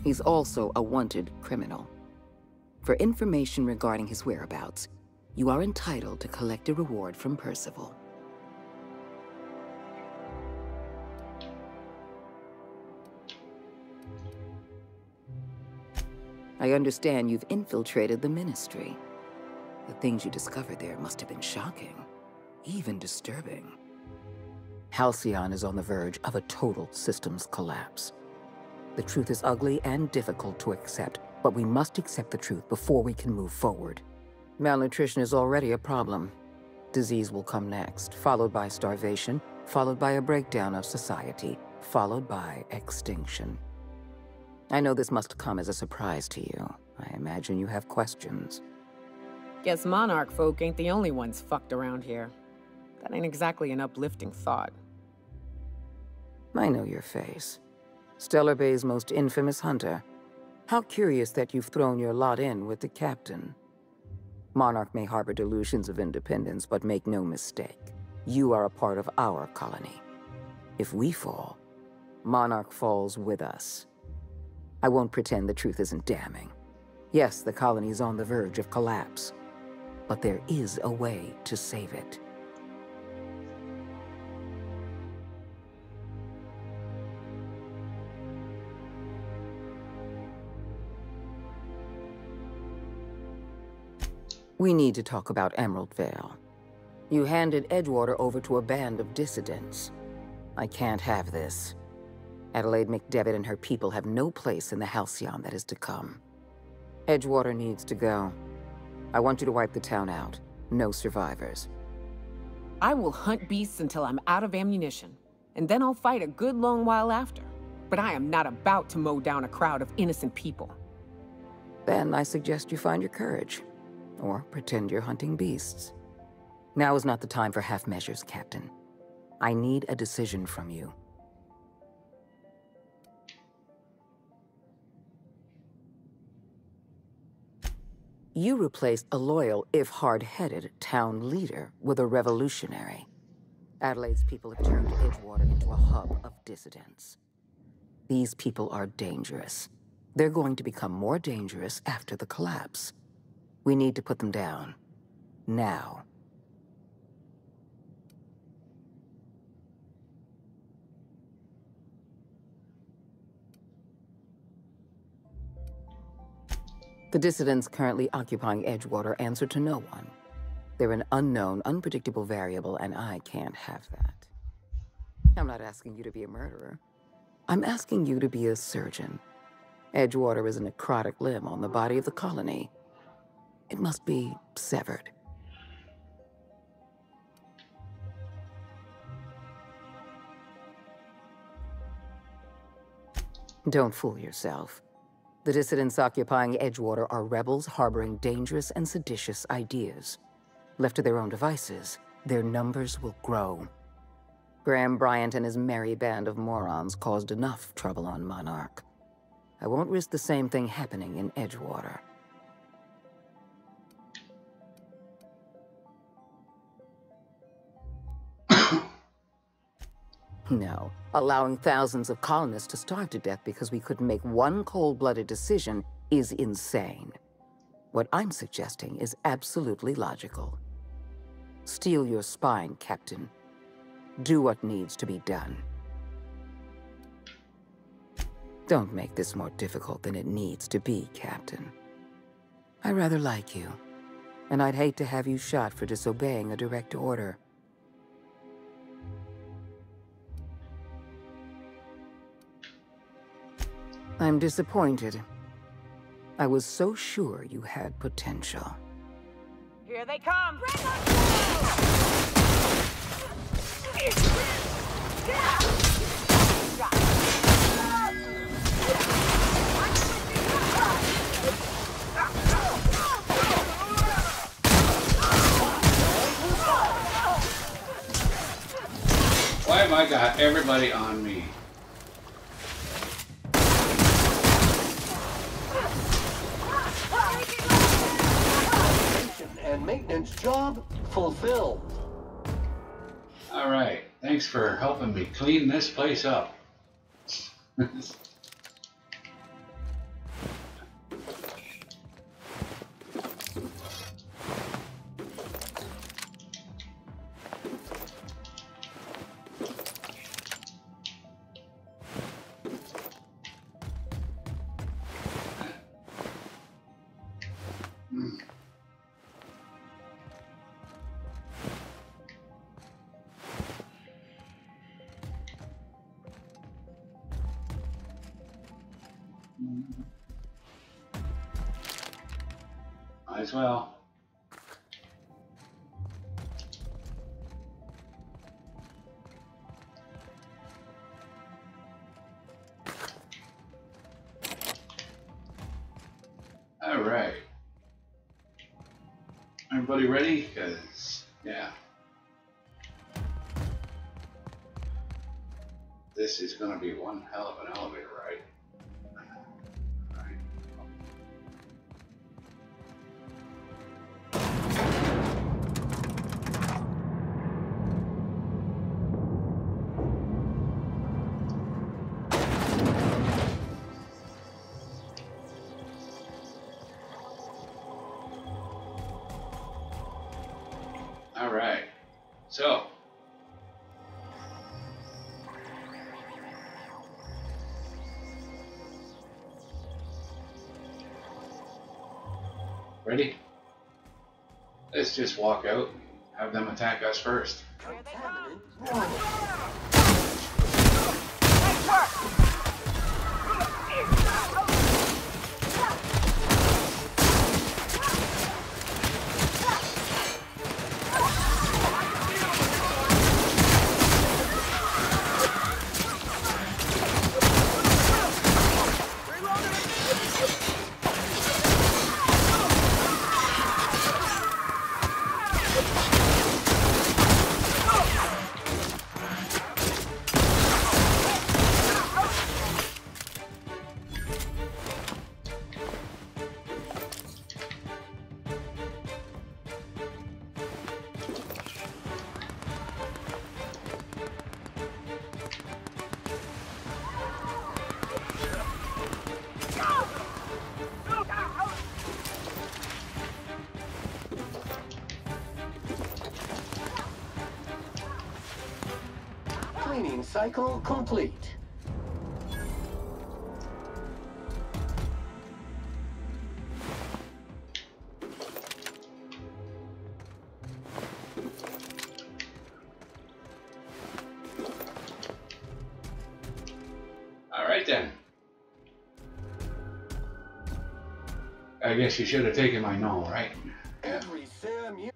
Q: he's also a wanted criminal. For information regarding his whereabouts, you are entitled to collect a reward from Percival. I understand you've infiltrated the Ministry. The things you discovered there must have been shocking, even disturbing. Halcyon is on the verge of a total systems collapse. The truth is ugly and difficult to accept, but we must accept the truth before we can move forward. Malnutrition is already a problem. Disease will come next, followed by starvation, followed by a breakdown of society, followed by extinction. I know this must come as a surprise to you. I imagine you have questions.
D: Guess Monarch folk ain't the only ones fucked around here. That ain't exactly an uplifting thought.
Q: I know your face. Stellar Bay's most infamous hunter. How curious that you've thrown your lot in with the captain. Monarch may harbor delusions of independence, but make no mistake. You are a part of our colony. If we fall, Monarch falls with us. I won't pretend the truth isn't damning. Yes, the colony's on the verge of collapse. But there is a way to save it. We need to talk about Emerald Vale. You handed Edgewater over to a band of dissidents. I can't have this. Adelaide McDevitt and her people have no place in the Halcyon that is to come. Edgewater needs to go. I want you to wipe the town out. No survivors.
D: I will hunt beasts until I'm out of ammunition, and then I'll fight a good long while after. But I am not about to mow down a crowd of innocent people.
Q: Then I suggest you find your courage. Or pretend you're hunting beasts. Now is not the time for half measures, Captain. I need a decision from you. You replaced a loyal, if hard-headed, town leader with a revolutionary. Adelaide's people have turned Edgewater into a hub of dissidents. These people are dangerous. They're going to become more dangerous after the collapse. We need to put them down. Now. The dissidents currently occupying Edgewater answer to no one. They're an unknown, unpredictable variable, and I can't have that. I'm not asking you to be a murderer. I'm asking you to be a surgeon. Edgewater is a necrotic limb on the body of the colony. It must be severed. Don't fool yourself. The dissidents occupying Edgewater are rebels harboring dangerous and seditious ideas. Left to their own devices, their numbers will grow. Graham Bryant and his merry band of morons caused enough trouble on Monarch. I won't risk the same thing happening in Edgewater. No, allowing thousands of colonists to starve to death because we couldn't make one cold-blooded decision is insane. What I'm suggesting is absolutely logical. Steel your spine, Captain. Do what needs to be done. Don't make this more difficult than it needs to be, Captain. I rather like you, and I'd hate to have you shot for disobeying a direct order. I'm disappointed. I was so sure you had potential.
I: Here they come!
A: Why have I got everybody on me?
E: And maintenance job fulfilled.
A: All right, thanks for helping me clean this place up. Might as well. All right. Everybody ready? Because, yeah. This is going to be one hell of an elevator ride. All right, so ready? Let's just walk out and have them attack us first.
E: Cleaning cycle complete.
A: All right then. I guess you should have taken my no, right?
E: Every Sam you.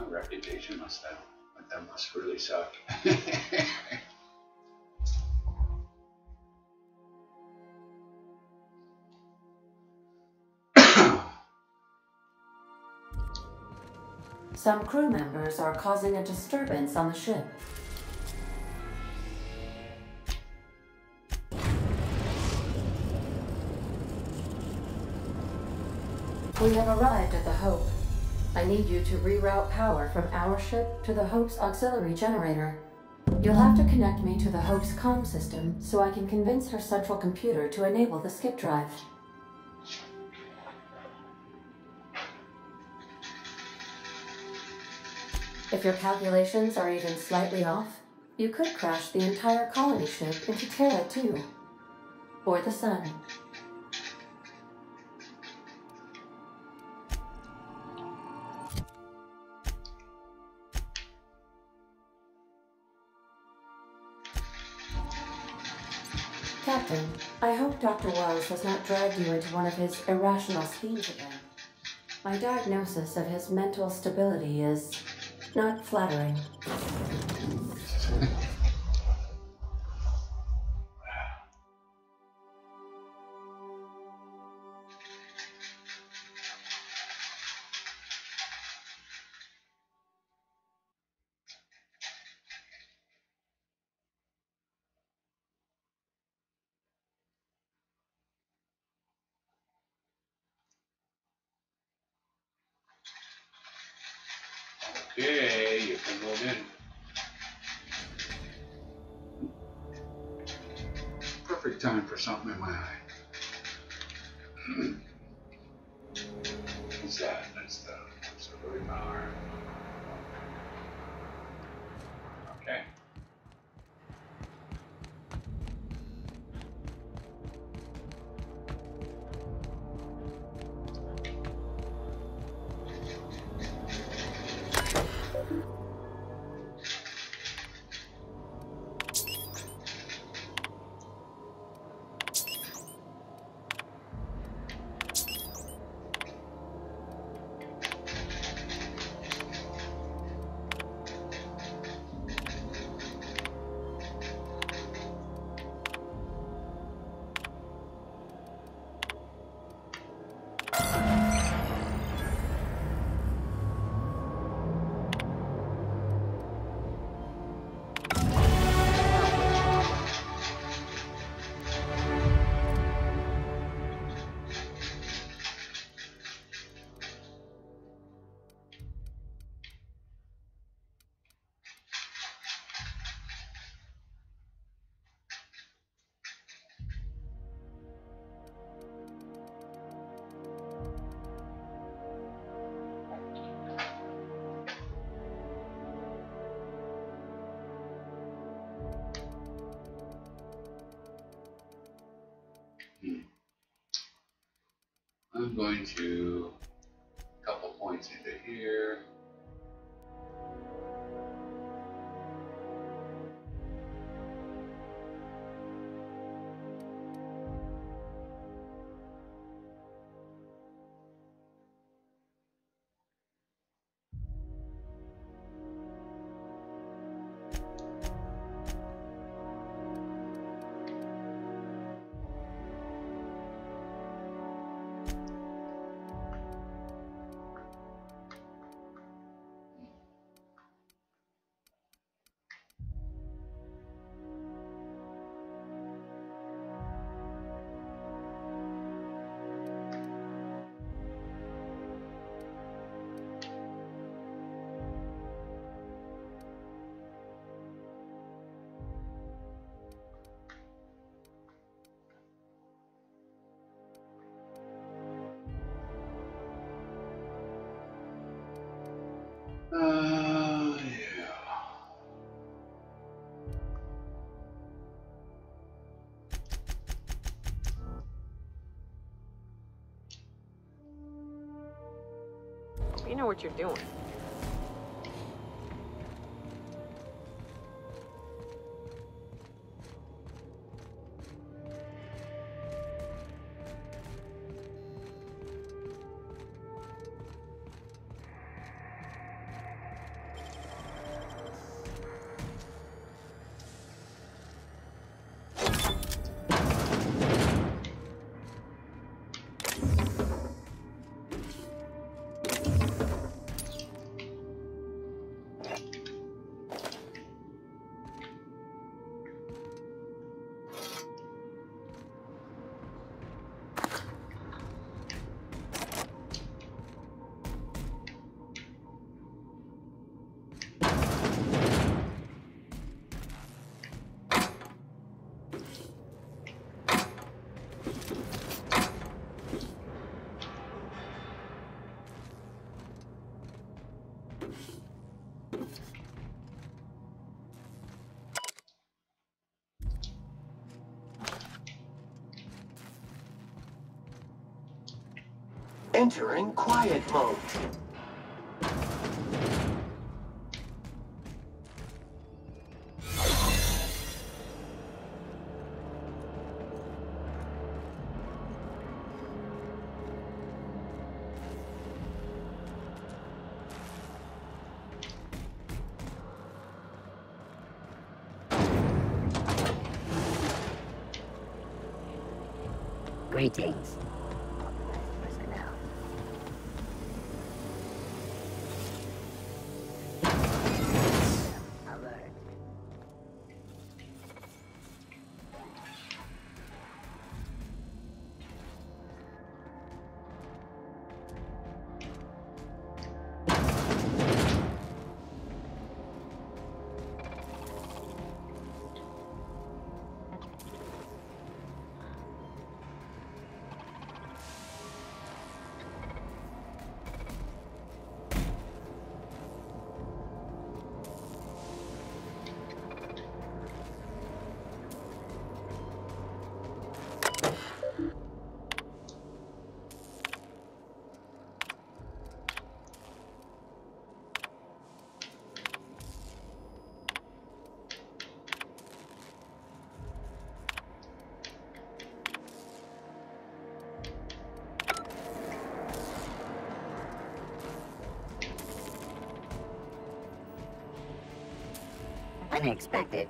A: reputation must have. But that must really suck.
P: Some crew members are causing a disturbance on the ship. We have arrived at the Hope. I need you to reroute power from our ship to the Hope's auxiliary generator. You'll have to connect me to the Hope's comm system so I can convince her central computer to enable the skip drive. If your calculations are even slightly off, you could crash the entire colony ship into Terra 2. Or the Sun. Captain, I hope Dr. Wells has not dragged you into one of his irrational schemes again. My diagnosis of his mental stability is not flattering.
A: Okay, you can move in. Perfect time for something in my eye. What's that? That's the auxiliary power. Okay. I'm going to a couple points into here. Yeah.
J: You know what you're doing.
E: Entering quiet mode.
H: Greetings. Unexpected.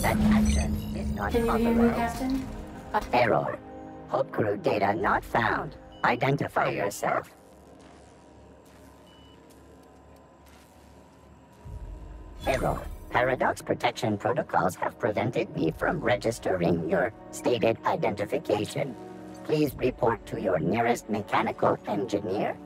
H: That action is not
P: Can you hear me, Captain?
H: Error. Hope crew data not found. Identify yourself. Error. Paradox protection protocols have prevented me from registering your stated identification. Please report to your nearest mechanical engineer.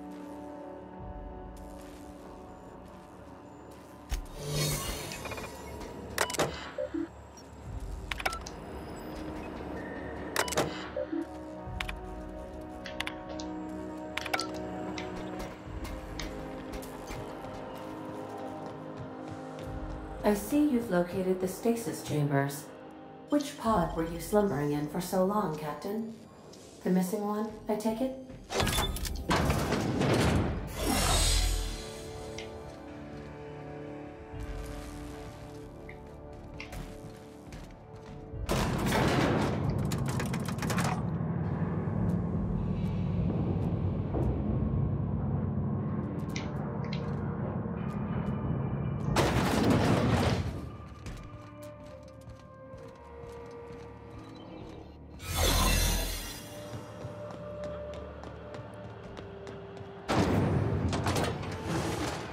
P: I see you've located the stasis chambers. Which pod were you slumbering in for so long, Captain? The missing one, I take it?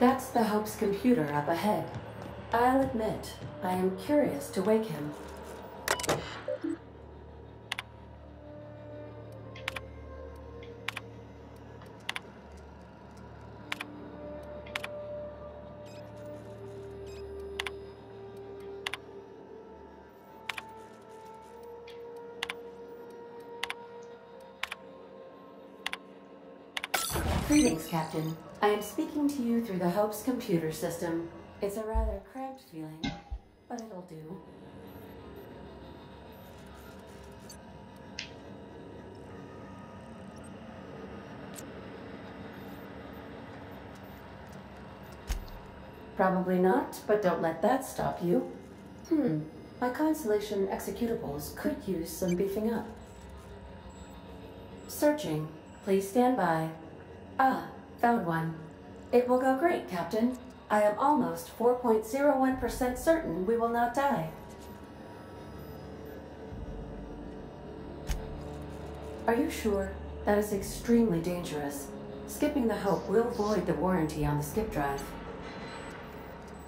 P: That's the Hope's computer up ahead. I'll admit, I am curious to wake him. Greetings, Captain. I am speaking to you through the Hope's computer system. It's a rather cramped feeling, but it'll do. Probably not, but don't let that stop you. My Constellation executables could use some beefing up. Searching. Please stand by. Ah, found one. It will go great, Captain. I am almost 4.01% certain we will not die. Are you sure? That is extremely dangerous. Skipping the Hope will void the warranty on the skip drive.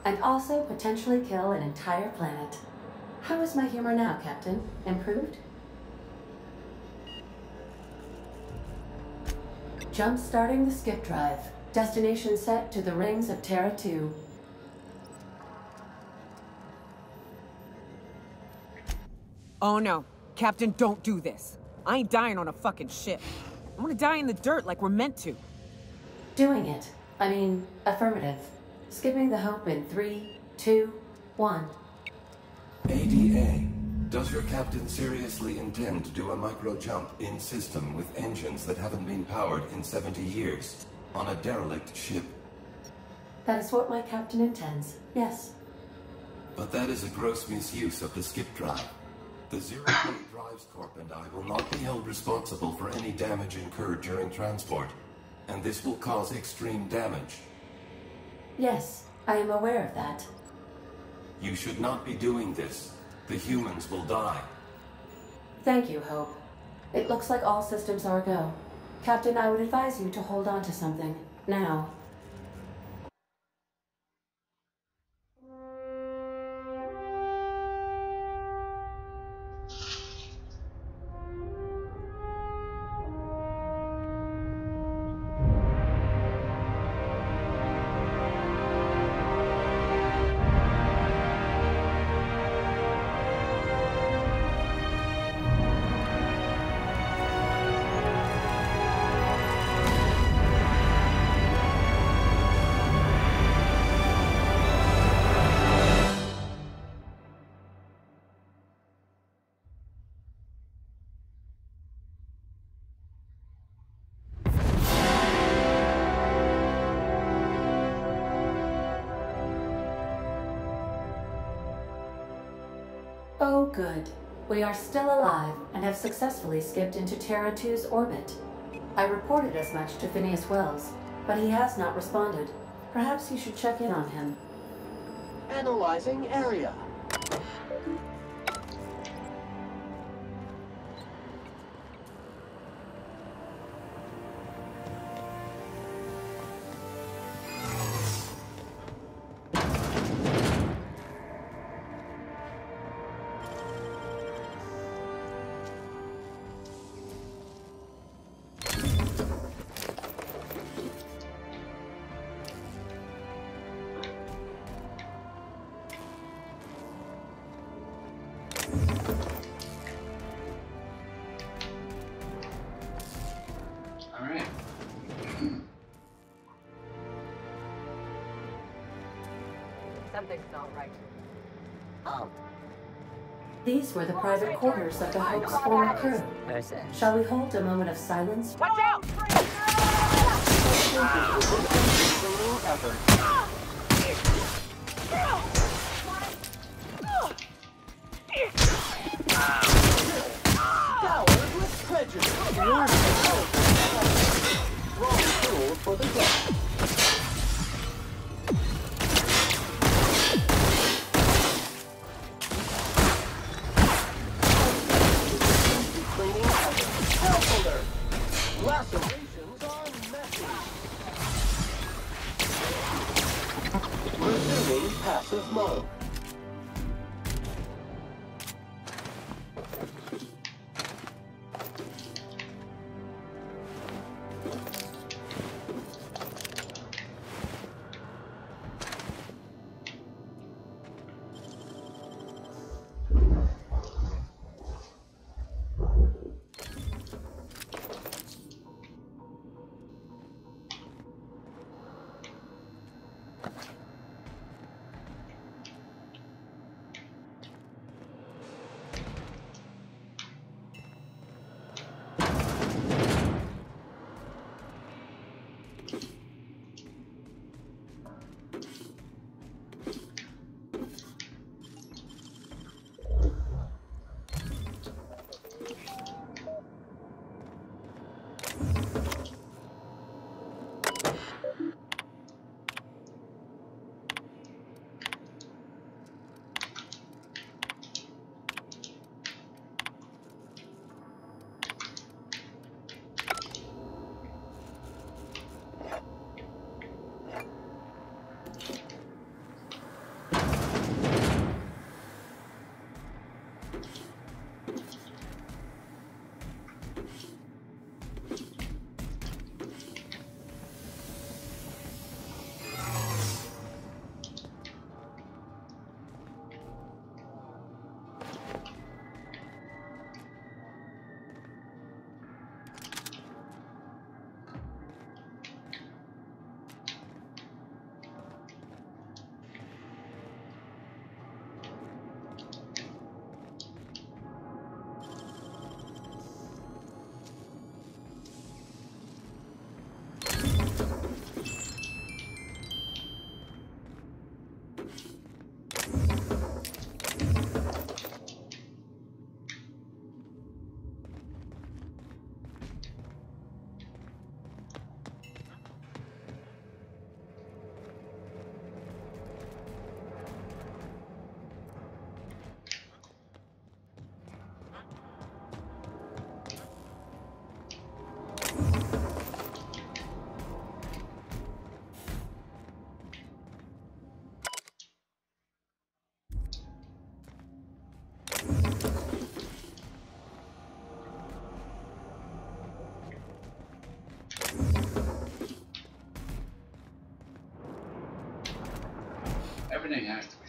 P: And also potentially kill an entire planet. How is my humor now, Captain? Improved? Jump-starting the skip drive. Destination set to the rings of Terra 2.
D: Oh no. Captain, don't do this. I ain't dying on a fucking ship. I'm gonna die in the dirt like we're meant to.
P: Doing it. I mean, affirmative. Skipping the Hope in 3, 2, 1.
S: ADA, does your captain seriously intend to do a micro-jump in system with engines that haven't been powered in 70 years on a derelict ship?
P: That is what my captain intends, yes.
S: But that is a gross misuse of the skip drive. The Zero-Point Drives Corp and I will not be held responsible for any damage incurred during transport, and this will cause extreme damage.
P: Yes, I am aware of that.
S: You should not be doing this. The humans will die.
P: Thank you, Hope. It looks like all systems are go. Captain, I would advise you to hold on to something. Now. Oh, good. We are still alive and have successfully skipped into Terra 2's orbit. I reported as much to Phineas Wells, but he has not responded. Perhaps you should check in on him.
E: Analyzing area.
N: Something's not right.
H: Oh.
P: These were the private quarters of the Hope's former crew. Shall we hold a moment of silence?
N: Watch out!
E: Powered with prejudice. Wrong tool for the job. Lacerations are messy. Resuming passive mode.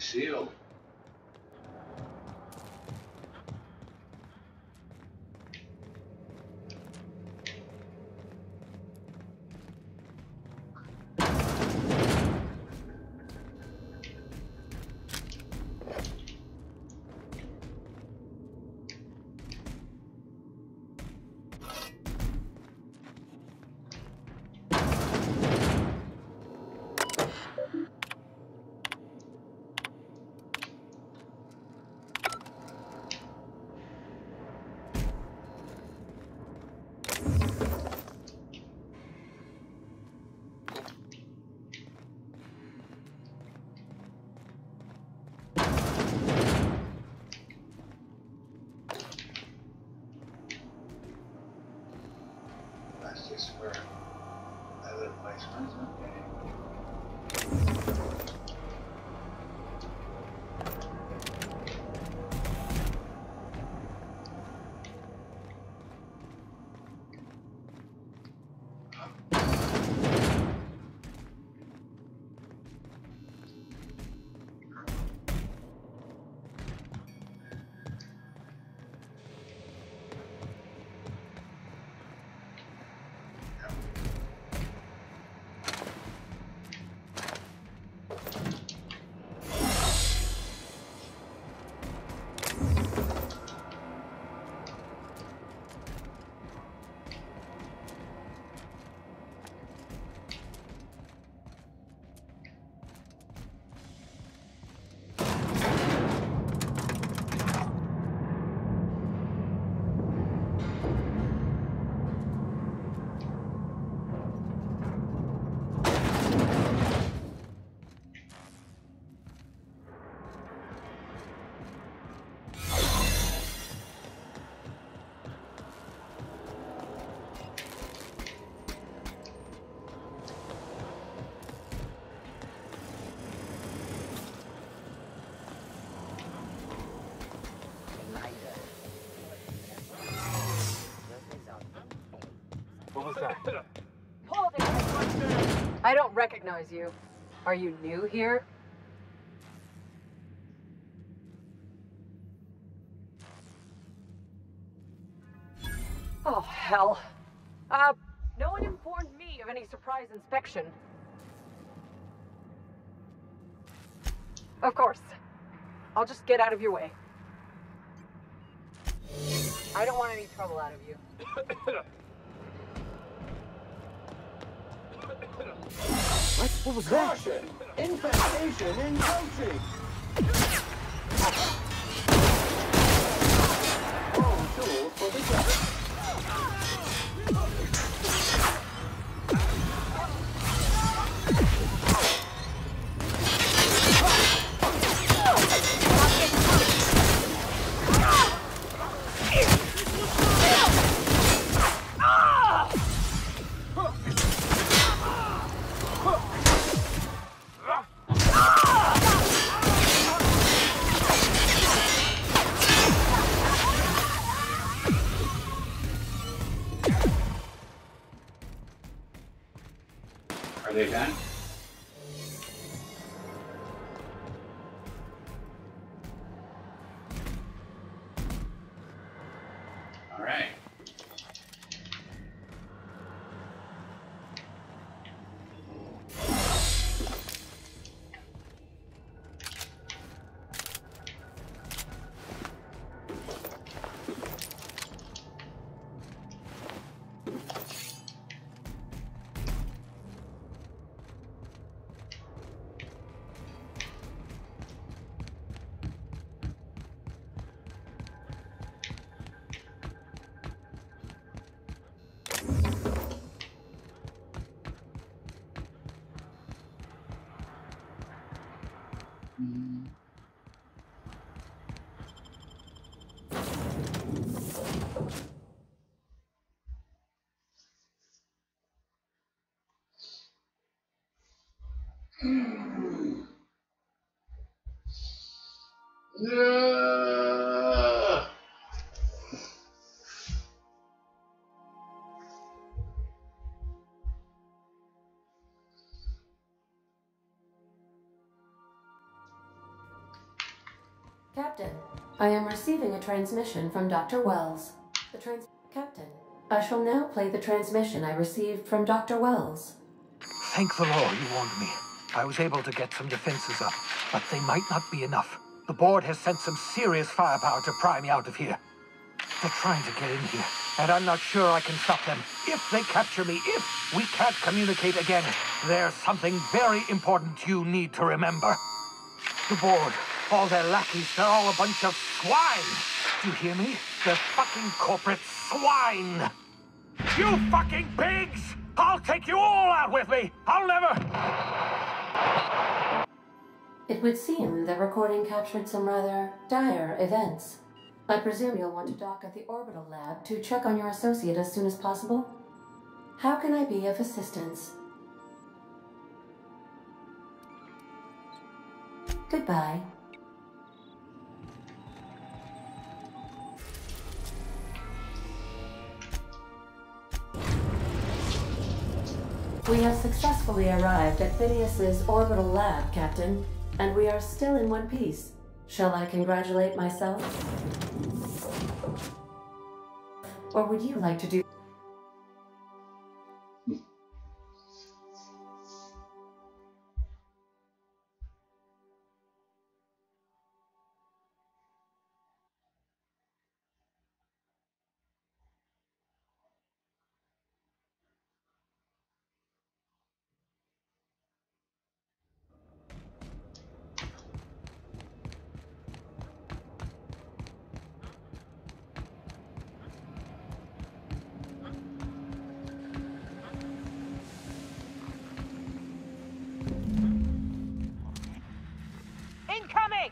A: sealed. That's just where that other place was. Okay.
B: What was that?
N: Hold it! I don't recognize you. Are you new here? Oh, hell. No one informed me of any surprise inspection. Of course. I'll just get out of your way. I don't want any trouble out of you.
E: What was that? Caution! Infestation encroaching! Home tools for the job.
A: Are they done? All right.
P: Captain, I am receiving a transmission from Dr. Wells. Captain, I shall now play the transmission I received from Dr. Wells.
R: Thank the Lord you warned me. I was able to get some defenses up, but they might not be enough. The board has sent some serious firepower to pry me out of here. They're trying to get in here, and I'm not sure I can stop them. If they capture me, if we can't communicate again, there's something very important you need to remember. The board, all their lackeys, they're all a bunch of swine. Do you hear me? They're fucking corporate swine. You fucking pigs! I'll take you all out with me! I'll never...
P: It would seem the recording captured some rather dire events. I presume you'll want to dock at the orbital lab to check on your associate as soon as possible. How can I be of assistance? Goodbye. We have successfully arrived at Phineas's orbital lab, Captain, and we are still in one piece. Shall I congratulate myself? Or would you like to do...
N: Incoming!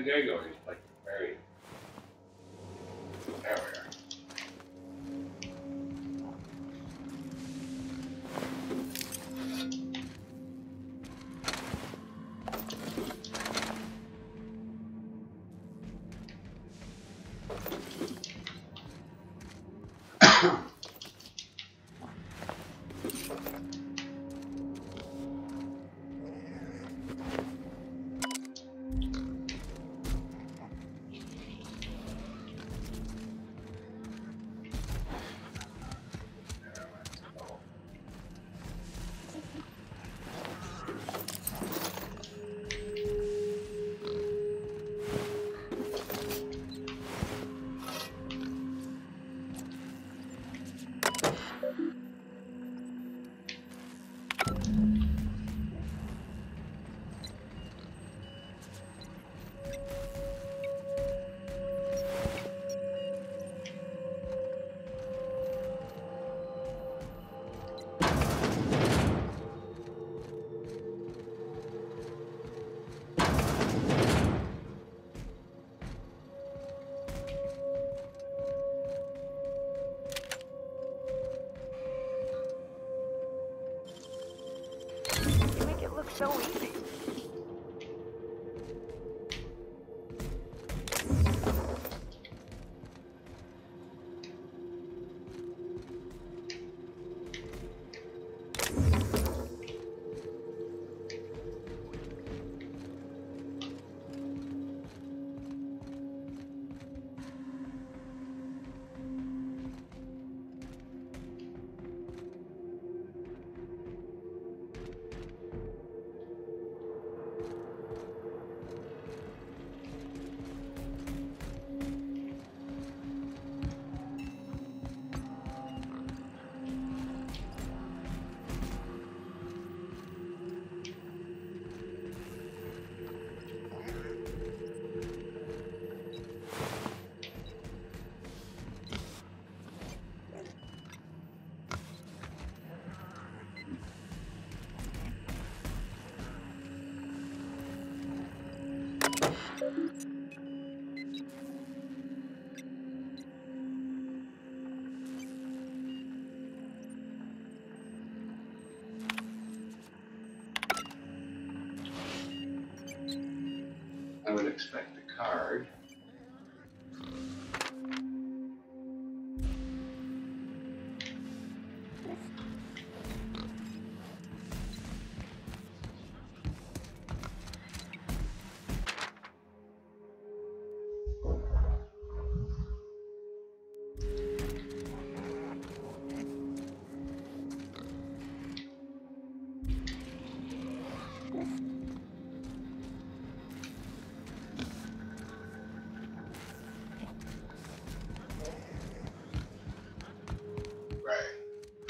A: There you go. He's like very. There we are.
N: So easy.
A: a card.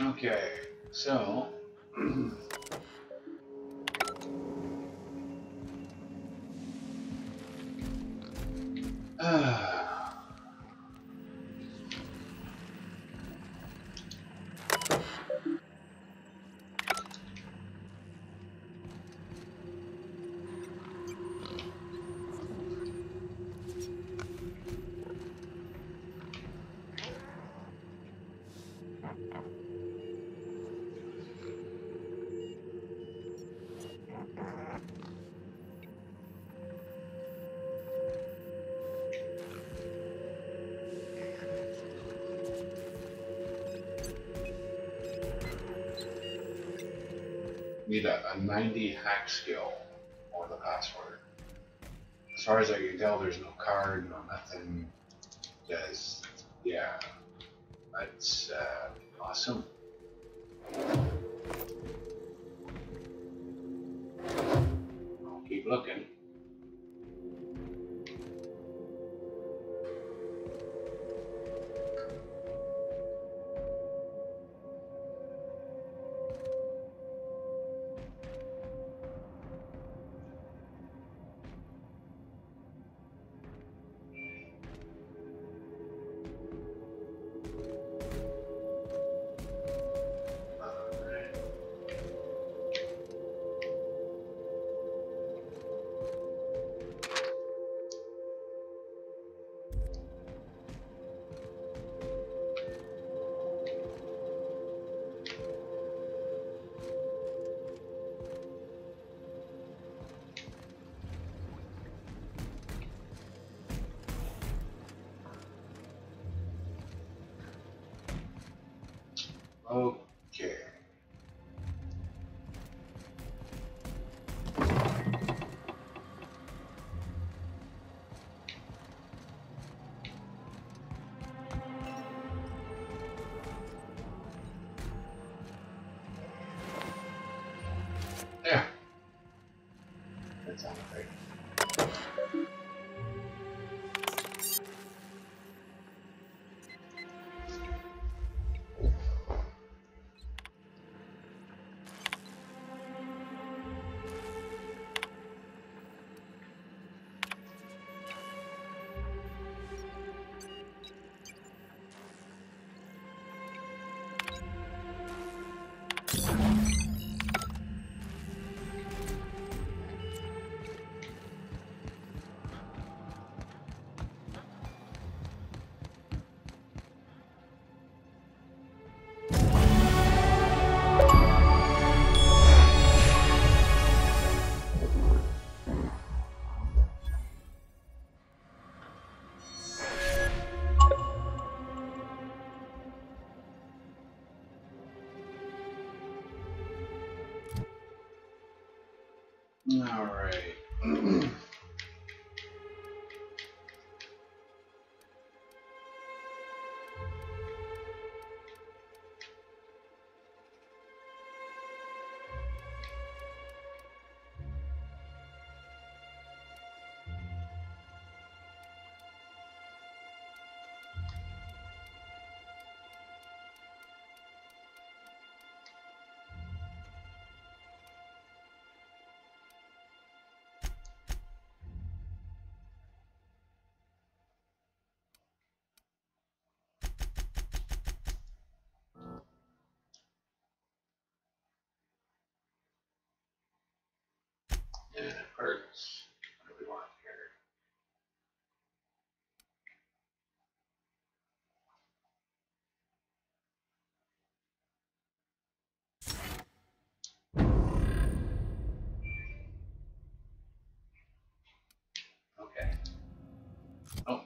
A: Okay, so need a 90 hack skill or the password. As far as I can tell, there's no card, no nothing. Just, yeah, that's awesome. I'll keep looking. Okay. There. That sounds great. All right. And it hurts. What do we want here? Okay. Oh.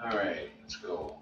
A: Alright, let's go.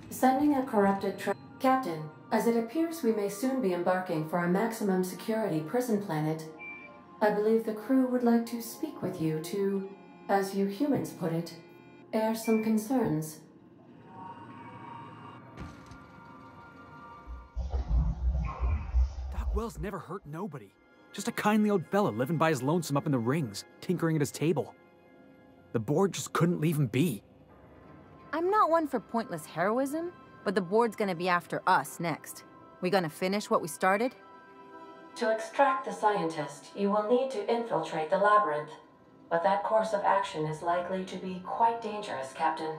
P: Sending a corrupted Captain, as it appears we may soon be embarking for a maximum security prison planet, I believe the crew would like to speak with you to, as you humans put it, air some concerns.
T: Doc Wells never hurt nobody. Just a kindly old fella living by his lonesome up in the rings, tinkering at his table. The board just couldn't leave him be.
U: I'm not one for pointless heroism, but the board's gonna be after us next. We gonna finish what we started?
P: To extract the scientist, you will need to infiltrate the labyrinth. But that course of action is likely to be quite dangerous, Captain.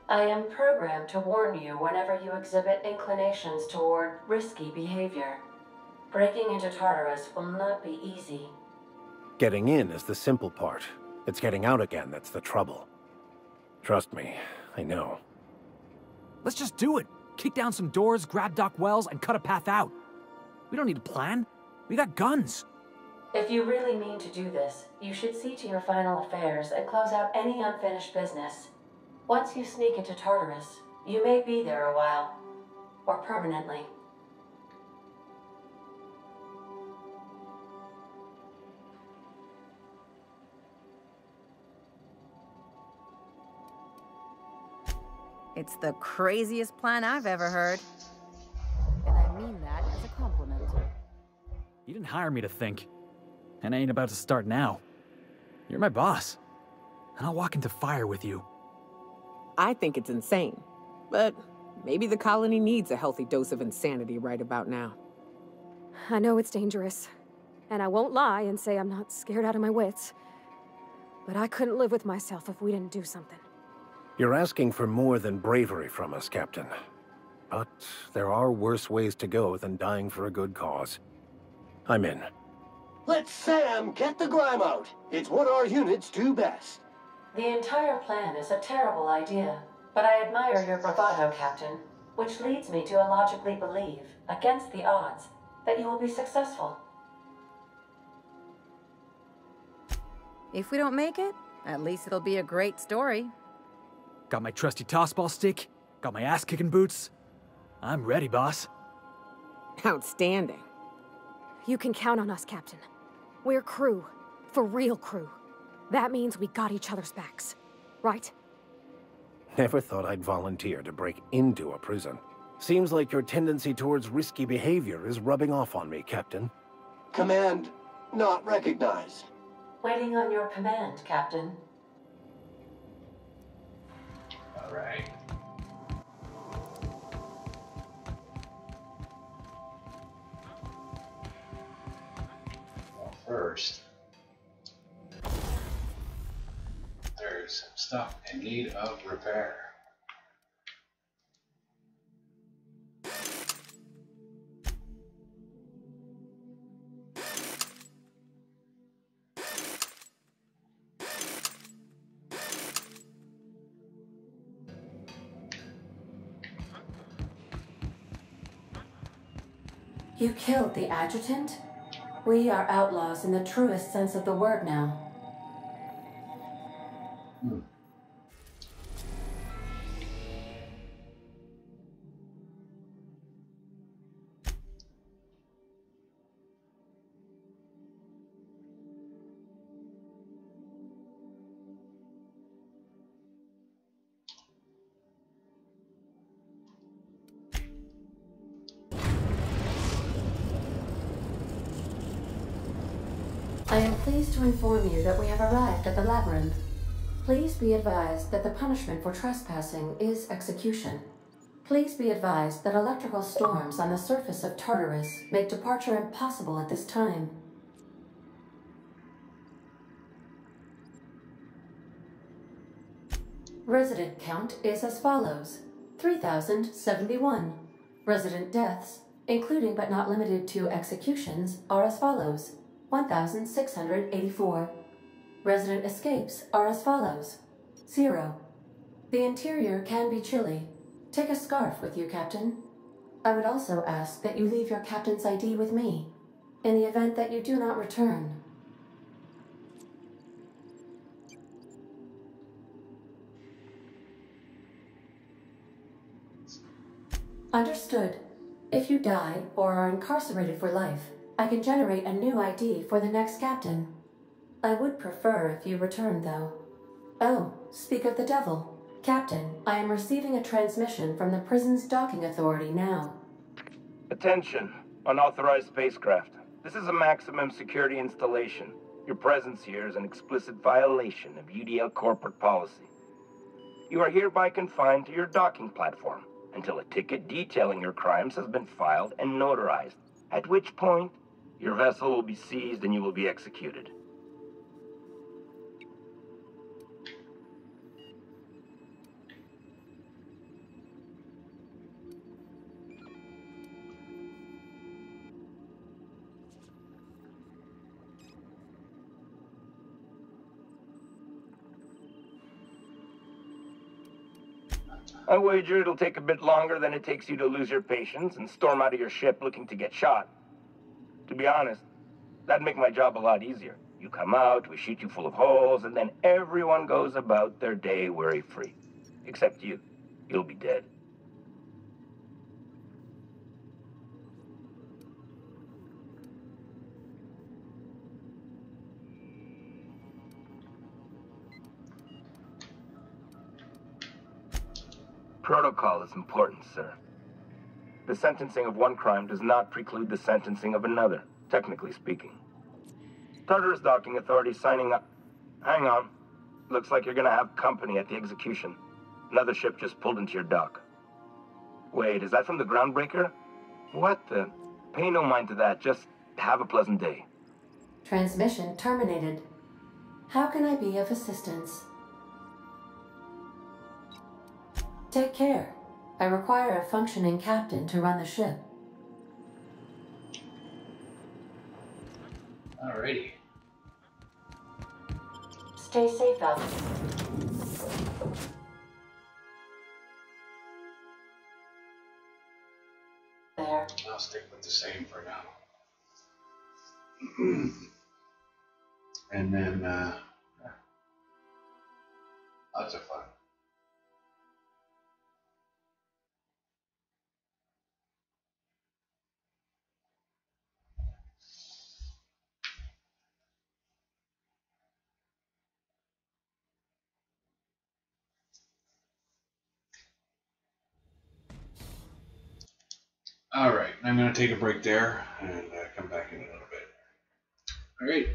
P: I am programmed to warn you whenever you exhibit inclinations toward risky behavior. Breaking into Tartarus will not be easy.
V: Getting in is the simple part. It's getting out again that's the trouble. Trust me, I know.
T: Let's just do it. Kick down some doors, grab Doc Wells, and cut a path out. We don't need a plan. We got guns.
P: If you really mean to do this, you should see to your final affairs and close out any unfinished business. Once you sneak into Tartarus, you may be there a while. Or permanently.
U: It's the craziest plan I've ever heard. And I mean that as a compliment.
T: You didn't hire me to think. And I ain't about to start now. You're my boss. And I'll walk into fire with you.
D: I think it's insane. But maybe the colony needs a healthy dose of insanity right about now.
W: I know it's dangerous. And I won't lie and say I'm not scared out of my wits. But I couldn't live with myself if we didn't do something.
V: You're asking for more than bravery from us, Captain. But there are worse ways to go than dying for a good cause. I'm in.
E: Let Sam get the grime out. It's what our units do best.
P: The entire plan is a terrible idea, but I admire your bravado, Captain, which leads me to illogically believe, against the odds, that you will be successful.
U: If we don't make it, at least it'll be a great story.
T: Got my trusty tossball stick, got my ass-kicking boots. I'm ready, boss.
D: Outstanding.
W: You can count on us, Captain. We're crew. For real crew. That means we got each other's backs. Right?
V: Never thought I'd volunteer to break into a prison. Seems like your tendency towards risky behavior is rubbing off on me, Captain.
E: Command not recognized.
P: Waiting on your command, Captain.
A: All right. Well, first, is some stuff in need of repair.
P: You killed the adjutant? We are outlaws in the truest sense of the word now. I am pleased to inform you that we have arrived at the labyrinth. Please be advised that the punishment for trespassing is execution. Please be advised that electrical storms on the surface of Tartarus make departure impossible at this time. Resident count is as follows: 3,071. Resident deaths, including but not limited to executions, are as follows: 1,684. Resident escapes are as follows: 0. The interior can be chilly. Take a scarf with you, Captain. I would also ask that you leave your captain's ID with me, in the event that you do not return. Understood. If you die or are incarcerated for life, I can generate a new ID for the next captain. I would prefer if you returned, though. Oh, speak of the devil. Captain, I am receiving a transmission from the prison's docking authority now.
C: Attention, unauthorized spacecraft. This is a maximum security installation. Your presence here is an explicit violation of UDL corporate policy. You are hereby confined to your docking platform until a ticket detailing your crimes has been filed and notarized, at which point your vessel will be seized and you will be executed. I wager it'll take a bit longer than it takes you to lose your patience and storm out of your ship looking to get shot. To be honest, that'd make my job a lot easier. You come out, we shoot you full of holes, and then everyone goes about their day worry-free. Except you. You'll be dead. Protocol is important, sir. The sentencing of one crime does not preclude the sentencing of another, technically speaking. Tartarus Docking Authority signing up. Hang on. Looks like you're gonna have company at the execution. Another ship just pulled into your dock. Wait, is that from the Groundbreaker? What the? Pay no mind to that, just have a pleasant day.
P: Transmission terminated. How can I be of assistance? Take care. I require a functioning captain to run the ship.
A: Alrighty.
P: Stay safe out. There.
A: I'll stick with the same for now. And then, lots of fun. All right, I'm going to take a break there and come back in a little bit. All right.